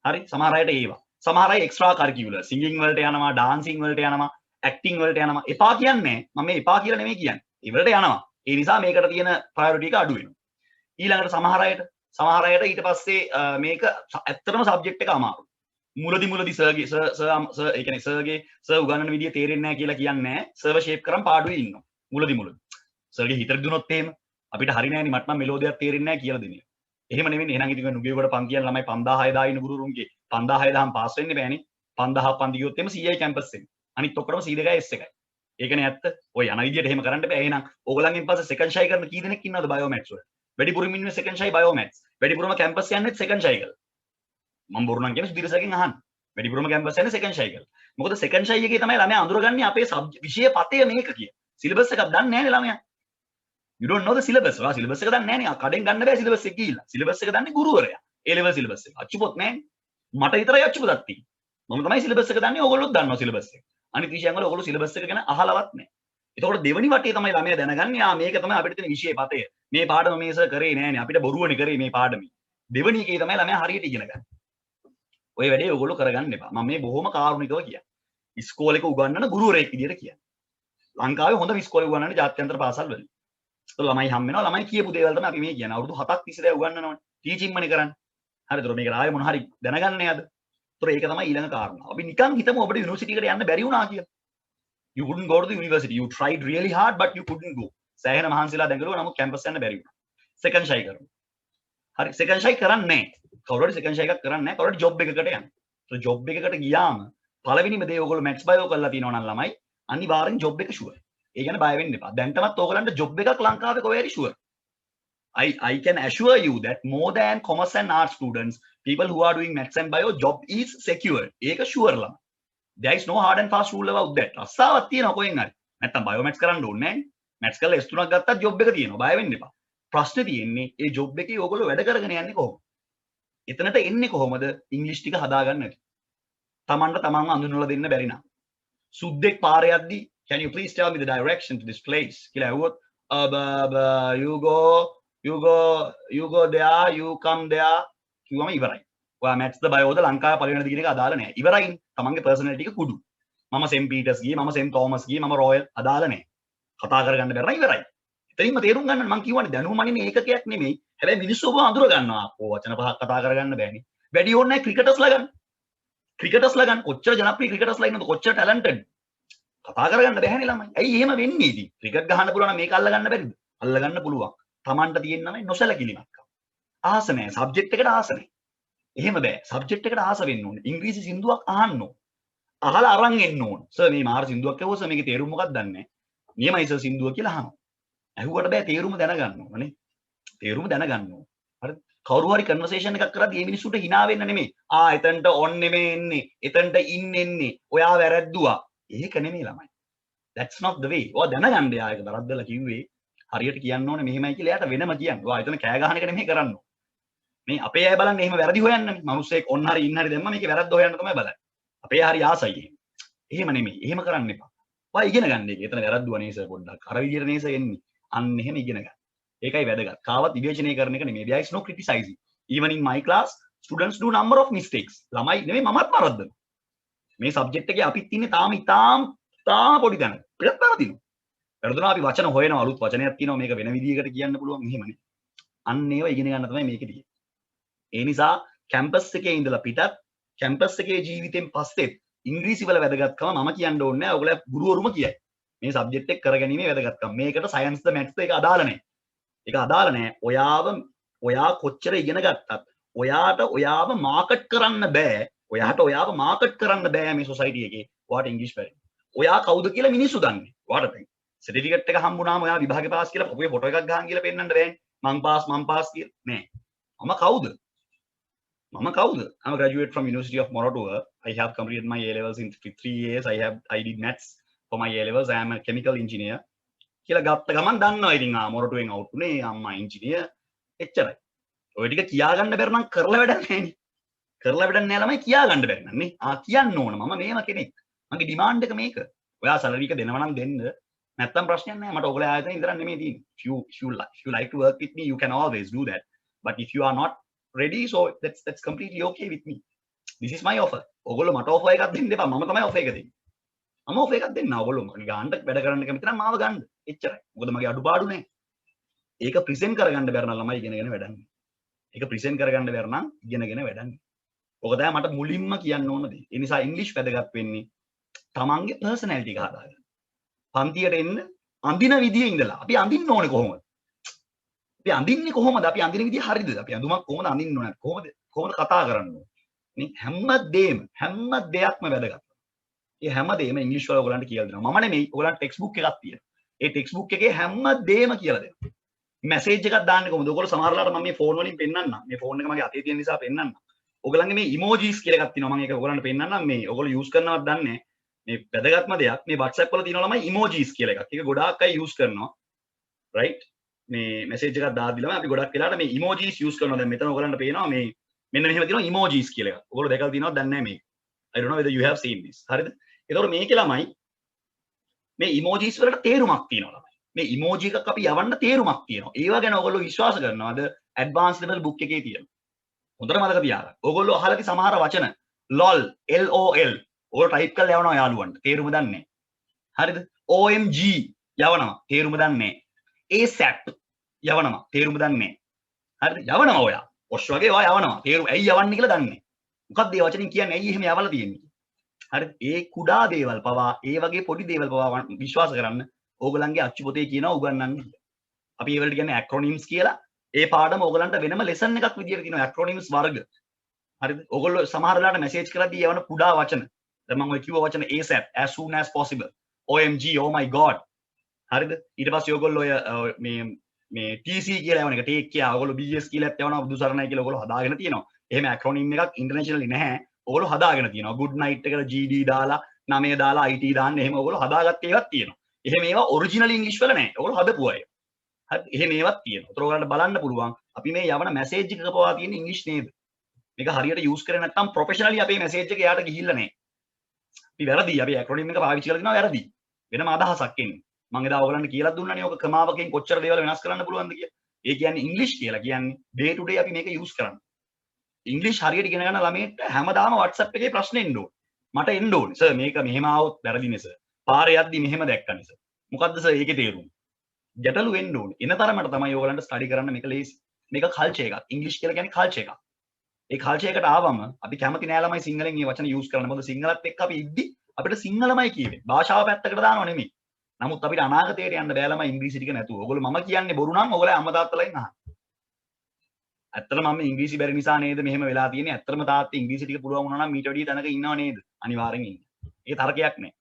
හරි? සමහර අයට ඒවා. සමහර අය එක්ස්ට්‍රා කරිකියුලර්, සිංගින් වලට යනවා, ඩාන්සින් වලට යනවා, ඇක්ටිං වලට යනවා. එපා කියන්නේ මම මේ එපා කියලා නෙමෙයි කියන්නේ. ඒ වලට යනවා. ඒ නිසා මේකට තියෙන ප්‍රයොරිටි එක අඩු වෙනවා. ඊළඟට සමහර අයට ඊට පස්සේ මේක ඇත්තටම සබ්ජෙක්ට් එක අමාරුයි. මුලදි සර්ගේ සර් ඒ කියන්නේ සර් උගන්වන විදිය තේරෙන්නේ නැහැ කියලා කියන්නේ නැහැ. සර්ව ෂේප් කරන් පාඩුවේ ඉන්නවා. මුලදි සර්ගේ හිතට දුනොත් එහෙම අපිට හරි නෑනේ මට නම් මෙලෝඩියක් තේරෙන්නේ නැහැ කියලා දෙන්නේ. එහෙම නෙවෙයි. එහෙනම් ඉතින් නුගේගොඩ පන්තියන් ළමයි 5000 ඉන්න ගුරුරුන්ගේ 5000 පාස් වෙන්න බෑනේ. 5000 පන්ති ගියොත් එimhe CI කැම්පස් එකේ. අනිත් ඔක්කොම C2යි S එකයි. ඒකනේ ඇත්ත. ඔය යන විදියට එහෙම කරන්න බෑ. එහෙනම් ඕගොල්ලන්ගෙන් පස්සේ සෙකන්ඩ් ෂයි කරන කී දෙනෙක් ඉන්නවද බයෝමැත්ස් වල? වැඩිපුරම ඉන්නේ සෙකන්ඩ් ෂයි බයෝමැත්ස්. වැඩිපුරම කැම්පස් යන්නේ සෙකන්ඩ් ෂයි කරලා. මම බොරු නම් කියන්නේ සුදීර්සගෙන් අහන්න. වැඩිපුරම කැම්පස් යන්නේ සෙකන්ඩ් ෂයි කරලා. මොකද සෙකන්ඩ් ෂයි එකේ තමයි ළමයා අඳුරගන්නේ අපේ විෂය පතය මේක කිය. සිලබස් එකක් දන්නේ නැහැ නේ ළමයා. You don't know the syllabus. ඔයා සිලබස් එක දන්නේ නැහැ නේ. කඩෙන් ගන්න බෑ සිලබස් එක ගිහිල්ලා. සිලබස් එක දන්නේ ගුරුවරයා. A level සිලබස් එක. අච්චුපොත් නැහැ. මට විතරයි අච්චුපොතක් තියෙන්නේ. මම තමයි සිලබස් එක දන්නේ. ඕගොල්ලොත් දන්නවා සිලබස් එක. අනිත් විෂයන් වල ඕගොල්ලෝ සිලබස් එක ගැන අහලවත් නැහැ. එතකොට දෙවෙනි වටේ තමයි ළමයා දැනගන්නේ මේක තමයි අපිට තියෙන විෂය පතය. මේ පාඩම මේ සර් කරේ නෑනේ. අපිට බොරුවනේ කරේ මේ පාඩමේ. දෙවෙනි එකේ තමයි ළමයා හරියට ඉගෙන ගන්න. ඔය වැඩේ ඔයගොල්ලෝ කරගන්න එපා. මම මේ බොහොම කාරුණිකව කියන්නේ. ඉස්කෝලේක උගන්වන ගුරුවරයෙක් විදියට කියන්නේ. ලංකාවේ හොඳ ඉස්කෝලේ උගන්වන්නේ ජාත්‍යන්තර පාසල් වල. ඒක ළමයි හම් වෙනවා. ළමයි කියපු දේවල් තමයි අපි මේ කියන්නේ. අවුරුදු 7ක් තිස්සේ උගන්වනවනේ. ටීචින් මනේ කරන්නේ. හරිද? මේක ආයෙ මොන හරි දැනගන්න නේද? ඒතර ඒක තමයි ඊළඟ කාරණාව. අපි නිකන් හිතමු ඔබට යුනිවර්සිටි එකට යන්න බැරි වුණා කියලා. You couldn't go to the university. You tried really hard but you couldn't go. සෑහෙන මහන්සිලා දැඟලුවා නමුත් කැම්පස් යන්න බැරි වුණා. සෙකන්ඩ් ෂයි කරමු. හරි සෙකන්ඩ් ෂයි කරන්නේ නැහැ. කවුරුහරි සෙකන්ඩ් ෂයි එකක් කරන්නේ නැහැ. කවුරුහරි ජොබ් එකකට යන්න. ඒතර ජොබ් එකකට ගියාම පළවෙනිම දේ ඔයගොල්ලෝ මැත්ස් බයෝ කරලා තියෙනවා නම් ළමයි අනිවාර්යෙන් ජොබ් එක ෂුවර්. ඒ කියන්නේ බය වෙන්න එපා. දැන්ටමත් ඕගලන්ට ජොබ් එකක් ලංකාවේ කොහේ හරි sure. I can assure you that more than commerce and art students, people who are doing maths and bio, job is secure. ඒක ෂුවර් ළමයි. There is no hard and fast rule about that. රස්සාවක් තියෙනවා කොහෙන් හරි. නැත්තම් bio maths කරන්න ඕනේ නැහැ. මැත්ස් කරලා S3ක් ගත්තත් ජොබ් එක තියෙනවා. බය වෙන්න එපා. ප්‍රශ්නේ තියෙන්නේ ඒ ජොබ් එකේ ඔයගොල්ලෝ වැඩ කරගෙන යන්නේ කොහොමද? එතනට එන්නේ කොහොමද? ඉංග්‍රීසි ටික හදාගන්න නැති. තමන්ට තමන්ව අඳුනලා දෙන්න බැරි නම්. සුද්දෙක් පාරේ යද්දි can you please tell me the direction to this place? කියලා ඇහුවොත් you go there, you come there කිව්වම ඉවරයි. ඔයා මැත්ස් ද බයෝද ලංකාවේ පළවෙනිද කියන එක අදාළ නැහැ. ඉවරයි. තමන්ගේ පර්සනැලිටි එක කුඩු. මම සෙන් පීටර්ස් ගියේ, මම සෙන් තෝමස් ගියේ, මම රොයල් අදාළ නැහැ. කතා කරගන්න බැරි නම් ඉවරයි. එතනින්ම තේරුම් ගන්න මම කියවනේ දැනුම මනින්නේ ඒකකයක් නෙමෙයි. හැබැයි මිනිස්සු ඔබ අඳුර ගන්නවා. වචන පහක් කතා කරගන්න බෑනේ. වැඩි ඕනේ නැහැ ක්‍රිකටර්ස්ලා ගන්න. ක්‍රිකටර්ස්ලා ගන්න කොච්චර ජනප්‍රිය ක්‍රිකටර්ස්ලා ඉන්නවද කොච්චර ටැලන්ටඩ්. කතා කරගන්න බෑනේ ළමයි. ඇයි එහෙම වෙන්නේ ඉතින්? ක්‍රිකට් ගහන්න පුළුවන් නම් මේක අල්ල ගන්න බැරිද? අල්ල ගන්න පුළුවන්. Tamanට තියෙන්නම නොසැලකිලිමත්. ආස නැහැ. සබ්ජෙක්ට් එකට ආස නැහැ. එහෙම බෑ. සබ්ජෙක්ට් එකට ආස වෙන්න ඕනේ. ඉංග්‍රීසි සින්දුවක් අහන්න ඕනේ. අහලා අරන් එන්න ඕනේ. සර් මේ මාර සින්දුවක් ඇහුවා සර් මේකේ තේරුම මොකක්ද දන්නේ නැහැ. නියමයි සර් සින්දුව කියලා අහනවා. ඇහුවට බෑ තේරුම දැනගන්න ඕනේ. තේරුම දැනගන්න ඕනේ. හරිද? කවුරු හරි කන්වර්සේෂන් එකක් කරද්දී මේ මිනිස්සුන්ට hina වෙන්න නෙමෙයි. එතනට on නෙමෙයි එන්නේ. එතනට in එන්නේ. ඔයා වැරද්දුවා. ඒක නෙමෙයි ළමයි. That's not the way. ඔයා දැනගන්න එයා ඒක වැරද්දලා කිව්වේ. හරියට කියන්න ඕනේ මෙහෙමයි කියලා එයාට වෙනම කියන්න. ඔයා එතන කෑ ගහන එක නෙමෙයි කරන්න ඕනේ. මේ අපේ අය බලන්නේ එහෙම වැරදි හොයන්නනේ. මිනිස්සෙක් on හරි in හරි දැම්ම මේකේ වැරද්ද හොයන්න තමයි බලන්නේ. අපේ හරි ආසයි එහෙම. එහෙම නෙමෙයි. එහෙම කරන්න එපා. ඔයා ඉගෙන ගන්න එක. එතන වැරද්දුවා නේස පොඩ්ඩක්. අර විදියට නේස එන්නේ. අන්න එහෙම ඉගෙන ගන්න. ඒකයි වැදගත්. කාවත් විවේචනය කරන එක නෙමෙයි. There is no criticizing. Even in my class, students do number of mistakes. ළමයි නෙමෙයි මමත් වරද්දනවා. මේ සබ්ජෙක්ට් එකේ අපිත් ඉන්නේ තාම පොඩි තැනක. පිටත් වරදිනවා. වැරදුනා අපි වචන හොයනවා අලුත් වචනයක් තියෙනවා මේක වෙන විදිහකට කියන්න පුළුවන් එහෙමනේ. අන්න ඒවා ඉගෙන ගන්න තමයි මේකේ තියෙන්නේ. ඒ නිසා කැම්පස් එකේ ඉඳලා පිටත් කැම්පස් එකේ ජීවිතෙන් පස්සෙත් ඉංග්‍රීසි වල වැදගත්කම මම කියන්න ඕනේ නැහැ. ඔයගොල්ලෝ ගුරුවරුම කියයි. මේ සබ්ජෙක්ට් එක කරගැනීමේ වැදගත්කම. මේකට සයන්ස් ද මැත්ස් ද ඒක අදාළ නැහැ. ඒක අදාළ නැහැ. ඔයා කොච්චර ඉගෙන ගත්තත් ඔයාව මාකට් කරන්න බෑ. ඔයාව මාකට් කරන්න බෑ මේ සොසයිටි එකේ. ඔයාට ඉංග්‍රීසි බැරි. ඔයා කවුද කියලා මිනිස්සු දන්නේ. ඔයාට සර්ටිෆිකේට් එක හම්බුනාම ඔයා විභාගේ පාස් කියලා පොපේ ෆොටෝ එකක් ගහන් කියලා පෙන්නන්න බෑනේ. මං පාස් කියලා. නෑ. මම කවුද? I'm a graduate from University of Moratuwa. I have completed my A levels in 3 years. I did maths for my A levels. I am a chemical engineer. කියලා ගත්ත ගමන් දන්නවා ඉතින් මොරටුවෙන් අවුට් උනේ අම්මා ඉංජිනේර් එච්චරයි. ඔය ටික කියා ගන්න බැර නම් කරලා වැඩක් නැහැ නේ. කරලා වැඩක් නැහැ ළමයි කියා ගන්න බැරි නම් නේ. කියන්න ඕන මම මේව කෙනෙක්. මගේ ඩිමාන්ඩ් එක මේක. ඔයා සැලරි එක දෙනවා නම් දෙන්න. නැත්තම් ප්‍රශ්නයක් නැහැ. මට ඔයගොල්ලෝ ආයතන ඉදරන් නෙමෙයි තියෙන්නේ. If you like to work with me, you can always do that. But if you are not ready, so that's completely okay with me. This is my offer. ඔයගොල්ලෝ මට offer එකක් දෙන්න එපා. මම තමයි offer එක දෙන්නේ. මම offer එකක් දෙන්න. ඔයගොල්ලෝ මගේ ගානට වැඩ කරන්න කැමති නම් මාව ගන්න. එච්චරයි. මොකද මගේ අඩුපාඩු නැහැ. ඒක ප්‍රෙසෙන්ට් කරගන්න බැර නම් ළමයි ඉගෙනගෙන වැඩන්නේ. ඒක ප්‍රෙසෙන්ට් කරගන්න බැර නම් ඉගෙනගෙන වැඩන්නේ. ඔක තමයි මට මුලින්ම කියන්න ඕන දේ. ඒ නිසා ඉංග්‍රීසි වැදගත් වෙන්නේ තමන්ගේ පර්සනැලිටි එක හදාගන්න. පන්තියට එන්න අඳින විදියේ ඉඳලා අපි අඳින්න ඕනේ කොහොමද? අපි අඳින්නේ කොහොමද? අපි අඳින විදිය හරියද? අපි අඳුමක් කොහොමද අඳින්න ඕනේ? කොහොමද කතා කරන්න ඕනේ? මේ හැම දෙයක්ම වැදගත්. ඒ හැම දෙයක්ම ඉංග්‍රීසි වල ඔයගලන්ට කියලා දෙනවා. මම නෙමෙයි ඔයගලන්ට ටෙක්ස්ට් බුක් එකක් තියෙනවා. ඒ ටෙක්ස්ට් බුක් එකේ හැම දෙයක්ම කියලා දෙනවා. මැසේජ් එකක් දාන්නේ කොහොමද? ඔයගොල්ලෝ සමහරලාට මම මේ ෆෝන් වලින් පෙන්නන්නම්. මේ ෆෝන් එක මගේ අතේ තියෙන නිසා පෙන්නන්නම්. ඔයගලන්ගේ මේ ඉමෝජිස් කියලා එකක් තියෙනවා. මම ඒක ඔයගලන්ට පෙන්නන්නම්. මේ ඔයගොල්ලෝ යූස් කරනවද දන්නේ නැහැ. මේ වැදගත්ම දෙයක් මේ WhatsApp වල තියෙනවා ළමයි ඉමෝජිස් කියලා එකක්. ඒක ගොඩාක් අය යූස් කරනවා. right? මේ මැසේජ් එකක් දාද්දි ළමයි අපි ගොඩක් වෙලාවට මේ ඉමෝජිස් යූස් කරනවා. දැන් මෙතන ඔයගලන්ට පේනවා මේ මෙන්න මෙහෙම තියෙනවා ඉමෝජිස් කියලා එකක්. ඔයගොල්ලෝ දැකලා තියෙනවද දන්නේ නැහැ මේක. I don't know whether you have seen this. හරිද? ඒතකොට මේකේ ළමයි මේ ඉමෝජිස් වලට තේරුමක් තියෙනවා ළමයි. මේ ඉමෝජි එකක් අපි යවන්න තේරුමක් තියෙනවා. ඒවා ගැන ඔයගොල්ලෝ විශ්වාස කරනවද? ඇඩ්වාන්ස් ලෙවල් බුක් එකේ තියෙනවා. හොඳට මතක තියාගන්න. ඔයගොල්ලෝ අහලා තියෙන සමහර වචන LOL LOL ඔය ටයිප් කරලා යවනවා යාළුවන්ට තේරුම දන්නේ හරිද OMG යවනවා තේරුම දන්නේ ASAP යවනවා තේරුම දන්නේ හරිද යවනවා ඔයා ඔෂ් වගේ ඔයා යවනවා තේරුම ඇයි යවන්නේ කියලා දන්නේ මොකක්ද මේ වචنين කියන්නේ ඇයි එහෙම යවලා තියෙන්නේ හරිද ඒ කුඩා දේවල් පවා ඒ වගේ පොඩි දේවල් පවා විශ්වාස කරන්න ඕගලන්ගේ අච්චු පොතේ කියනවා උගන්වන්න අපි ඒ වලට කියන්නේ ඇක්‍රොනිම්ස් කියලා ඒ පාඩම ඕගලන්ට වෙනම ලෙසන් එකක් විදියට කියනවා ඇක්‍රොනිම්ස් වර්ග හරිද ඕගොල්ලෝ සමහර වෙලාවට මැසේජ් කරද්දී යවන කුඩා වචන දැන් මම ඔය කිව්ව වචන ASAP as soon as possible OMG oh my god හරිද ඊට පස්සේ ඕගොල්ලෝ ඔය මේ TC කියලා යවන එක take care ඕගොල්ලෝ BS කියලාත් යවනවා බුදු සරණයි කියලා ඕගොල්ලෝ හදාගෙන තියෙනවා එහෙම ඇක්‍රොනිම් එකක් ඉන්ටර්නැෂනලි නැහැ ඕගොල්ලෝ හදාගෙන තියෙනවා good night එකට GD දාලා 9 දාලා IT දාන්න එහෙම ඕගොල්ලෝ හදාගත්ත ඒවාත් තියෙනවා එහෙම ඒවා ඔරිජිනල් ඉංග්‍රීසි වල නැහැ ඕගොල්ලෝ හදපු අය හරි එහෙම ඒවාත් තියෙනවා ඒතර ඔයගලන්ට බලන්න පුළුවන් අපි මේ යවන මැසේජ් එක පවා තියෙන ඉංග්‍රීසි නේද මේක හරියට යූස් කරේ නැත්නම් ප්‍රොෆෙෂනලි අපේ මැසේජ් එක එයාට ගිහිල්ලා නැහැ අපි වැරදි අපි ඇක්‍රොනිම් එක පාවිච්චි කරලා තිනවා වැරදි වෙනම අදහසක් එන්නේ මම එදා ඔයගලන්ට කියලා දුන්නානේ ඔක ක්‍රමාවකින් කොච්චර දේවල් වෙනස් කරන්න පුළුවන්ද කියලා ඒ කියන්නේ ඉංග්‍රීසි කියලා කියන්නේ ඩේ ටු ඩේ අපි මේක යූස් කරන්නේ ඉංග්‍රීසි හරියට ඉගෙන ගන්න ළමයින්ට හැමදාම WhatsApp එකේ ප්‍රශ්න එන්න ඕනේ මට එන්න ඕනේ සර් මේක මෙහෙම ආවොත් වැරදිනේ සර් පාරේ යද්දි මෙහෙම දැක්කනේ සර් මොකද්ද සර් ඒකේ තේරුම ගැටලු වෙන්න ඕනේ එන තරමට තමයි ඔයගලන්ට ස්ටඩි කරන්න මේක ලේසි මේක කල්චර් එකක් ඉංග්‍රීසි කියලා කියන්නේ කල්චර් එකක් ඒ කල්චර් එකට ආවම අපි කැමති නෑ ළමයි සිංහලෙන් මේ වචන යූස් කරන්න මොකද සිංහලත් එක්ක අපි ඉද්දි අපිට සිංහලමයි කියවෙන්නේ භාෂාව පැත්තකට දානව නෙමෙයි නමුත් අපිට අනාගතයට යන්න බෑ ළමයි ඉංග්‍රීසි ටික නැතුව ඔයගොල්ලෝ මම කියන්නේ බොරු නම් ඔයගොල්ලෝ අම්මා තාත්තලාගෙන් අහන්න ඇත්තටම මම ඉංග්‍රීසි බැරි නිසා නේද මෙහෙම වෙලා තියෙන්නේ ඇත්තටම තාත්තා ඉංග්‍රීසි ටික පුළුවන් වුණා නම් මීට වැඩිය තැනක ඉන්නව නේද අනිවාර්යෙන් ඉන්නේ ඒක තරකයක් නෑ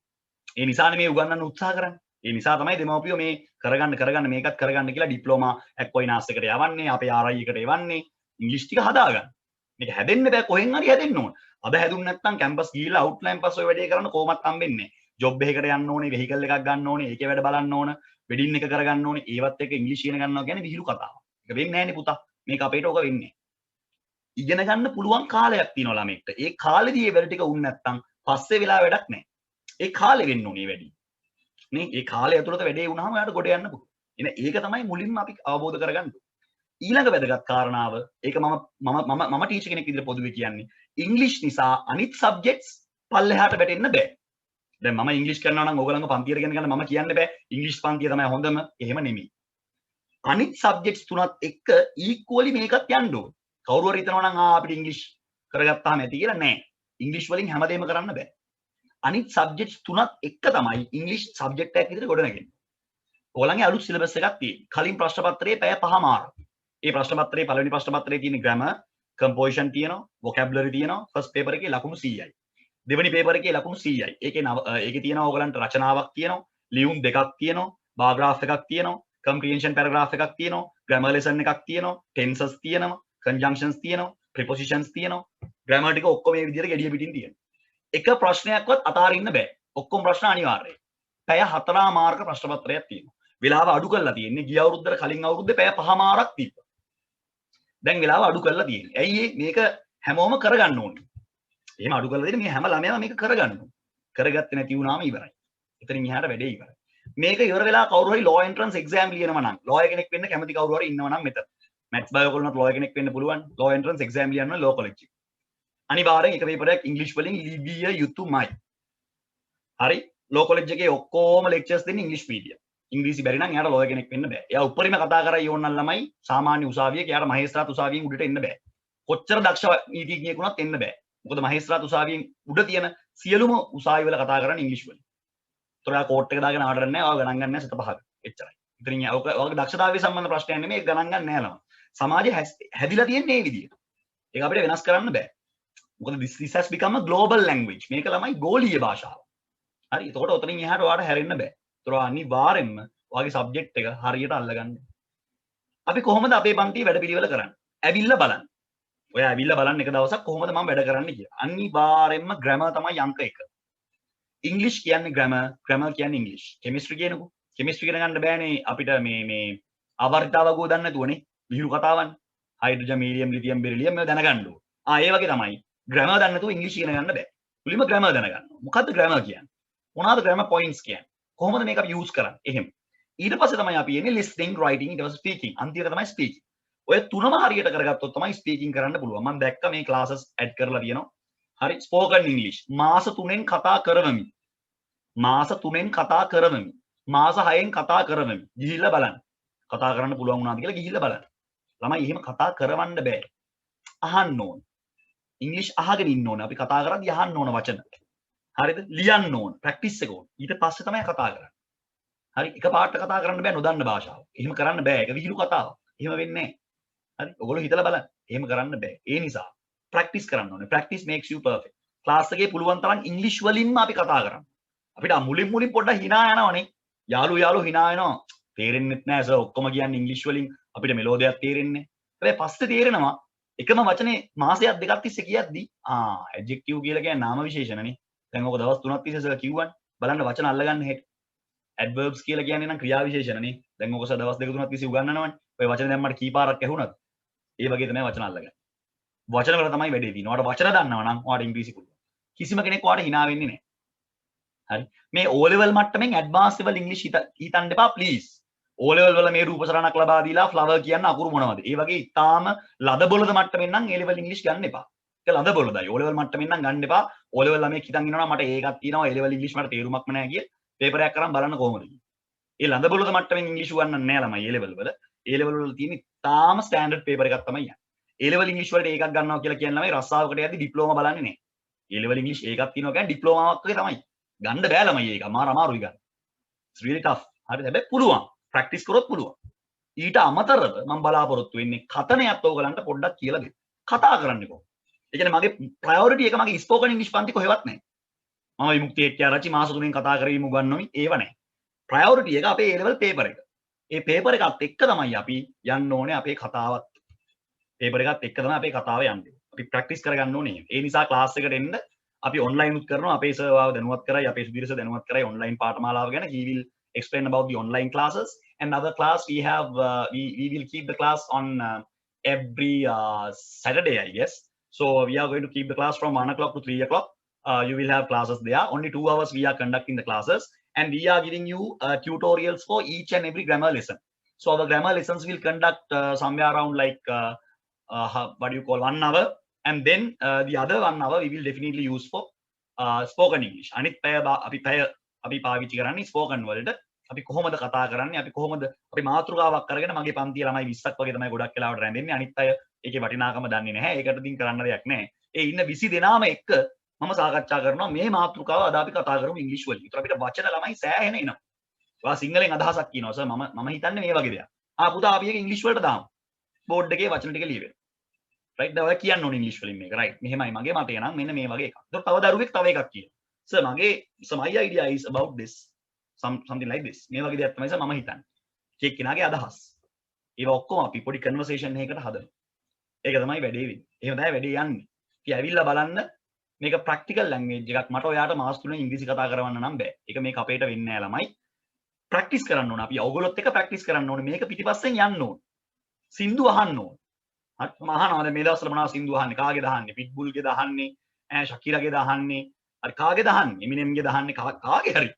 ඒ නිසානේ මේ උගන්වන්න උත්සාහ කරන්නේ ඒ නිසා තමයි දෙමව්පියෝ මේ කරගන්න මේකත් කරගන්න කියලා ඩිප්ලෝමා ඇක්වයිනාස් එකට යවන්නේ අපේ RI එකට යවන්නේ ඉංග්‍රීසි ටික හදාගන්න මේක හැදෙන්න බෑ කොහෙන් හරි හැදෙන්න ඕන අද හැදුන්නේ නැත්නම් කැම්පස් ගිහිල්ලා අවුට්ලයින් පස් ඔය වැඩේ කරන්න කොහොමත් හම්බෙන්නේ නැහැ ජොබ් එකකට යන්න ඕනේ වෙහිකල් එකක් ගන්න ඕනේ ඒකේ වැඩ බලන්න ඕන වෙඩින් එක කරගන්න ඕනේ ඒවත් එක්ක ඉංග්‍රීසි ඉගෙන ගන්නවා කියන්නේ විහිළු කතාවක් ඒක වෙන්නේ නැහැනේ පුතා මේක අපේට ඕක වෙන්නේ ඉගෙන ගන්න පුළුවන් කාලයක් තියෙනවා ළමෙක්ට ඒ කාලෙදී ඒ වැඩ ටික වුණ නැත්නම් පස්සේ වෙලා වැඩක් නැහැ ඒ කාලෙ වෙන්න ඕනේ වැඩි නේ ඒ කාලය ඇතුළත වැඩේ වුණාම ඔයාලට ගොඩ යන්න පුළුවන් එන ඒක තමයි මුලින්ම අපි අවබෝධ කරගන්න ඊළඟ වැදගත් කාරණාව ඒක මම ටීචර් කෙනෙක් විදිහට පොදුවේ කියන්නේ ඉංග්‍රීසි නිසා අනිත් සබ්ජෙක්ට්ස් පල්ලෙහාට වැටෙන්න බෑ දැන් මම ඉංග්‍රීසි කරනවා නම් ඕගොල්ලන්ව පන්තියට ගෙන ගන්න මම කියන්න බෑ ඉංග්‍රීසි පන්තිය තමයි හොඳම එහෙම නෙමෙයි අනිත් සබ්ජෙක්ට්ස් තුනත් එක්ක ඊක්වලි මේකත් යන්න ඕන කවුරු හරි හිතනවා නම් අපිට ඉංග්‍රීසි කරගත්තාම ඇති කියලා නෑ ඉංග්‍රීසි වලින් හැමදේම කරන්න බෑ අනිත් සබ්ජෙක්ට්ස් තුනත් එක්ක තමයි ඉංග්‍රීසි සබ්ජෙක්ට් එකක් විදිහට ගොඩනගන්නේ ඕගොල්ලන්ගේ අලුත් සිලබස් එකක් තියෙන්නේ කලින් ප්‍රශ්න පත්‍රයේ පැය 5මාර ඒ ප්‍රශ්න පත්‍රයේ පළවෙනි ප්‍රශ්න පත්‍රයේ තියෙන grammar composition තියෙනවා vocabulary තියෙනවා first paper එකේ ලකුණු 100යි දෙවෙනි paper එකේ ලකුණු 100යි ඒකේ තියෙනවා ඕගලන්ට රචනාවක් තියෙනවා ලියුම් දෙකක් තියෙනවා bar graph එකක් තියෙනවා comprehension paragraph එකක් තියෙනවා grammar lesson එකක් තියෙනවා tenses තියෙනවා conjunctions තියෙනවා prepositions තියෙනවා grammar ටික ඔක්කොම මේ විදිහට gediya පිටින් තියෙනවා එක ප්‍රශ්නයක්වත් අතාරින්න බෑ ඔක්කොම ප්‍රශ්න අනිවාර්යයි පැය 4 මාර්ක ප්‍රශ්න පත්‍රයක් තියෙනවා වෙලාව අඩු කරලා තියෙන්නේ ගිය අවුරුද්දට කලින් අවුරුද්දේ පැය 5 මාරක් තිබ්බා දැන් වෙලාව අඩු කරලා තියෙන්නේ. ඇයි මේක හැමෝම කරගන්න ඕනේ. එහෙම අඩු කරලා දෙන්නේ මේ හැම ළමයාම මේක කරගන්න ඕනේ. කරගත්තේ නැති වුණාම ඉවරයි. එතනින් එහාට වැඩේ ඉවරයි. මේක ඉවර වෙලා කවුරු හරි law entrance exam ලියනවා නම් lawyer කෙනෙක් වෙන්න කැමති කවුරු හරි ඉන්නවා නම් මෙතන. maths bio වලත් lawyer කෙනෙක් වෙන්න පුළුවන්. law entrance exam ලියන්න law college එක. අනිවාර්යෙන් එක පේපරයක් ඉංග්‍රීසි වලින් ලිවිය යුතුමයි. හරි? law college එකේ ඔක්කොම lectures දෙන්නේ ඉංග්‍රීසි medium. ඉංග්‍රීසි බැරි නම් එයාට ලෝයර් කෙනෙක් වෙන්න බෑ. එයා උඩරිම කතා කරයි ඕනනම් ළමයි සාමාන්‍ය උසාවියක එයාට මහේස්ත්‍රාත් උසාවියෙන් උඩට එන්න බෑ. කොච්චර දක්ෂ නීතිඥයෙක් වුණත් එන්න බෑ. මොකද මහේස්ත්‍රාත් උසාවියෙන් උඩ තියෙන සියලුම උසාවි වල කතා කරන්නේ ඉංග්‍රීසි වලින්. ඒතර එයා කෝට් එක දාගෙන ආඩර් නැහැ. ආව ගණන් ගන්න නැහැ සත පහක. එච්චරයි. ඉතින් ඔයගේ දක්ෂතාවයේ සම්බන්ධ ප්‍රශ්නයක් නෙමෙයි ගණන් ගන්න නැහැ ළමයි. සමාජය හැදිලා තියෙන්නේ මේ විදිහට. ඒක අපිට වෙනස් කරන්න බෑ. මොකද this has become a global language. මේක ළමයි ගෝලීය භාෂාව. හරි. එතකොට ඔතනින් එහාට ඔයාලට හැරෙන්න බෑ. ඒතර අනිවාර්යෙන්ම ඔයාගේ සබ්ජෙක්ට් එක හරියට අල්ලගන්න. අපි කොහොමද අපේ පන්තියේ වැඩපිළිවෙල කරන්නේ? ඇවිල්ලා බලන්න. ඔය ඇවිල්ලා බලන්න එක දවසක් කොහොමද මම වැඩ කරන්නේ කියලා. අනිවාර්යෙන්ම grammar තමයි අංක 1. ඉංග්‍රීසි කියන්නේ grammar කියන්නේ ඉංග්‍රීසි. කෙමිස්ට්‍රි කියනකො. කෙමිස්ට්‍රි ඉගෙන ගන්න බෑනේ අපිට මේ ආවර්තිතාවකෝ දන්නේ නැතුවනේ. විහිළු කතාවන්නේ. හයිඩ්‍රජන් හීලියම් ලිතියම් බෙරිලියම් මේවා දැනගන්න ඕන. ඒ වගේ තමයි. grammar දන්නේ නැතුව ඉංග්‍රීසි ඉගෙන ගන්න බෑ. මුලින්ම grammar දැනගන්න. මොකද්ද grammar කියන්නේ? මොනවාද grammar points කියන්නේ? කොහොමද මේක අපි use කරන්නේ? එහෙම. ඊට පස්සේ තමයි අපි එන්නේ listening, writing, ඊට පස්සේ speaking. අන්තිමට තමයි speaking. ඔය තුනම හරියට කරගත්තොත් තමයි speaking කරන්න පුළුවන්. මම දැක්ක මේ classes add කරලා තියෙනවා. හරි ස්පෝකන් ඉංග්ලිෂ් මාස 3න් කතා කරවමි. මාස 3න් කතා කරවමි. මාස 6න් කතා කරවමි. ගිහිල්ලා බලන්න. කතා කරන්න පුළුවන් වුණාද කියලා ගිහිල්ලා බලන්න. ළමයි එහෙම කතා කරවන්න බෑ. අහන්න ඕන. ඉංග්‍රීසි අහගෙන ඉන්න ඕන. අපි කතා කරද්දී අහන්න ඕන වචන. හරිද? ලියන්න ඕන. ප්‍රැක්ටිස් එක ඕන. ඊට පස්සේ තමයි කතා කරන්නේ. හරි එකපාරට කතා කරන්න බෑ නොදන්න භාෂාව. එහෙම කරන්න බෑ. ඒක විහිළු කතාවක්. එහෙම වෙන්නේ නැහැ. හරි? ඔයගොල්ලෝ හිතලා බලන්න. එහෙම කරන්න බෑ. ඒ නිසා ප්‍රැක්ටිස් කරන්න ඕනේ. Practice makes you perfect. Class එකේ පුළුවන් තරම් ඉංග්‍රීසි වලින්ම අපි කතා කරන්න. අපිට මුලින් පොඩ්ඩක් hina යනවනේ. යාළු hina යනවා. තේරෙන්නෙත් නැහැ සර් ඔක්කොම කියන්නේ ඉංග්‍රීසි වලින් අපිට මෙලෝඩියක් තේරෙන්නේ. හැබැයි පස්සේ තේරෙනවා එකම වචනේ මාසයක් දෙකක් තිස්සේ කියද්දි ඇඩ්ජෙක්ටිව් කියලා කියන්නේ නාම විශේෂණනේ. දැන් ඔක දවස් 3ක් තිස්සේ සර් කිව්වනේ. බලන්න වචන අල්ලගන්න හැටි. ඇඩ්වර්බ්ස් කියලා කියන්නේ නම් ක්‍රියා විශේෂණනේ. දැන් ඔක සර් දවස් 2 3ක් තිස්සේ උගන්වනවනේ. ඔය වචන දැන් මට කීපාරක් ඇහුණාද? ඒ වගේ තමයි වචන අල්ලගන්නේ. වචන වල තමයි වැඩේ තියෙන්නේ. ඔයාලට වචන දන්නවා නම් ඔයාලට ඉංග්‍රීසි පුළුවන්. කිසිම කෙනෙක් ඔයාලට hina වෙන්නේ නැහැ. හරි. මේ O level මට්ටමින් ඇඩ්වාන්ස් level ඉංග්‍රීසි හිතන්න එපා ප්ලීස්. O level වල මේ රූප සරණක් ලබා දීලා ෆ්ලවර් කියන්න අකුරු මොනවද? ඒ වගේ ඊටාම ලද බොළඳ මට්ටමින් නම් A level ඉංග්‍රීසි ගන්න එපා. ඒක ලද බොළඳයි. O level මට්ටමින් නම් ගන්න එපා. O level ළමයෙක් හිතන් ඉන්නවා මට ඒකක් තියෙනවා A level ඉංග්‍රීසි මට තේරුමක්ම නැහැ කිය. පේපර් එකක් කරන් බලන්න කොහොමද? ඒ ලද බොළඳ මට්ටමින් ඉංග්‍රීසි උගන්වන්නේ නැහැ ළමයි A level වල. A level වල තියෙන ඊටාම ස්ටෑන්ඩඩ් පේපර් එකක් තමයි යන්නේ. A level ඉංග්‍රීසි වලට ඒකක් ගන්නවා කියලා කියන ළමයි රස්සාවකට යද්දි ඩිප්ලෝමා බලන්නේ නැහැ. A level ඉංග්‍රීසි ඒකක් තියෙනවා කියන්නේ ඩිප්ලෝමාවක් වගේ තමයි. ගන්න බෑ ළමයි ඒක. අමාරුයි ගන්න. It's really tough. හරිද? හැබැයි පුළුවන්. ප්‍රැක්ටිස් කරොත් පුළුවන්. ඊට අමතරව මම බලාපොරොත්තු වෙන්නේ කතනයත් ඕගලන්ට පොඩ්ඩක් කියලා දෙන්න. කතා කරන්නේ කොහොමද? ඒ කියන්නේ මගේ ප්‍රයොරිටි එක මගේ ස්පෝකන් ඉංග්‍රීසි පන්ති කොහෙවත් නැහැ. මම විමුක්ති එක්කආරච්චි මාස 3න් කතා කරවීම උගන්වමි ඒව නැහැ. ප්‍රයොරිටි එක අපේ A level පේපර් එක. ඒ පේපර් එකත් එක්ක තමයි අපි යන්න ඕනේ අපේ කතාවත්. පේපර් එකත් එක්ක තමයි අපේ කතාව යන්නේ. අපි ප්‍රැක්ටිස් කරගන්න ඕනේ. ඒ නිසා ක්ලාස් එකට එන්න අපි ඔන්ලයින් උත් කරනවා. අපේ සර් ආව දැනුවත් කරයි, අපේ සුදීර සර් දැනුවත් කරයි ඔන්ලයින් පාඨමාලාව ගැන. He will explain about the online classes. Another class we have we will keep the class on every Saturday I guess. So we are going to keep the class from 1 o'clock to 3 o'clock. You will have classes there. Only 2 hours we are conducting the classes and we are giving you tutorials for each and every grammar lesson. So our grammar lessons will conduct somewhere around like what do you call 1 hour, and then the other 1 hour we will definitely use for spoken English. Anit paya අපි පාවිච්චි කරන්නේ spoken වලට. අපි කොහොමද කතා කරන්නේ? අපි කොහොමද අපි මාතෘකාවක් අරගෙන මගේ පන්තියේ ළමයි 20ක් වගේ තමයි ගොඩක් වෙලාවට රැඳෙන්නේ. අනිත් අය ඒකේ වටිනාකම දන්නේ නැහැ. ඒකට ඉතින් කරන්න දෙයක් නැහැ. ඒ ඉන්න 20 දෙනාම එක්ක මම සාකච්ඡා කරනවා මේ මාතෘකාව අද අපි කතා කරමු ඉංග්‍රීසි වලින්. ඒතර අපිට වචන ළමයි සෑහෙන එනවා. ඔයා සිංහලෙන් අදහසක් කියනවා සර් මම හිතන්නේ මේ වගේ දෙයක්. පුතා අපි ඒක ඉංග්‍රීසි වලට දාමු. බෝඩ් එකේ වචන ටික ලියවෙන්න. රයිට් දැන් ඔයා කියන්න ඕනේ ඉංග්‍රීසි වලින් මේක. රයිට් මෙහෙමයි මගේ මතය නම් මෙන්න මේ වගේ එකක්. ඒතර තව දරුවෙක් තව එකක් කියනවා. Sir my idea is about this. Something like this. මේ වගේ දෙයක් තමයි සර් මම හිතන්නේ. එක කෙනාගේ අදහස්. ඒවා ඔක්කොම අපි පොඩි කන්වර්සේෂන් එකකට හදනවා. ඒක තමයි වැඩේ වෙන්නේ. එහෙම තමයි වැඩේ යන්නේ. ඉතින් ඇවිල්ලා බලන්න මේක ප්‍රැක්ටිකල් ලැන්ග්වේජ් එකක්. මට ඔයාට මාස 3 ඉංග්‍රීසි කතා කරවන්න නම් බෑ. ඒක මේක අපේට වෙන්නේ නැහැ ළමයි. ප්‍රැක්ටිස් කරන්න ඕන. අපි ඔයගොල්ලොත් එක්ක ප්‍රැක්ටිස් කරන්න ඕනේ. මේක පිටිපස්සෙන් යන්න ඕන. සින්දු අහන්න ඕන. හරි මම අහනවා දැන් මේ දවස්වල මොනවද සින්දු අහන්නේ? කාගේද අහන්නේ? පිට්බුල්ගේද අහන්නේ? ශකීරාගේද අහන්නේ? හරි කාගේද අහන්නේ? එමිනෙම්ගේද අහන්නේ? කාගේ හරි.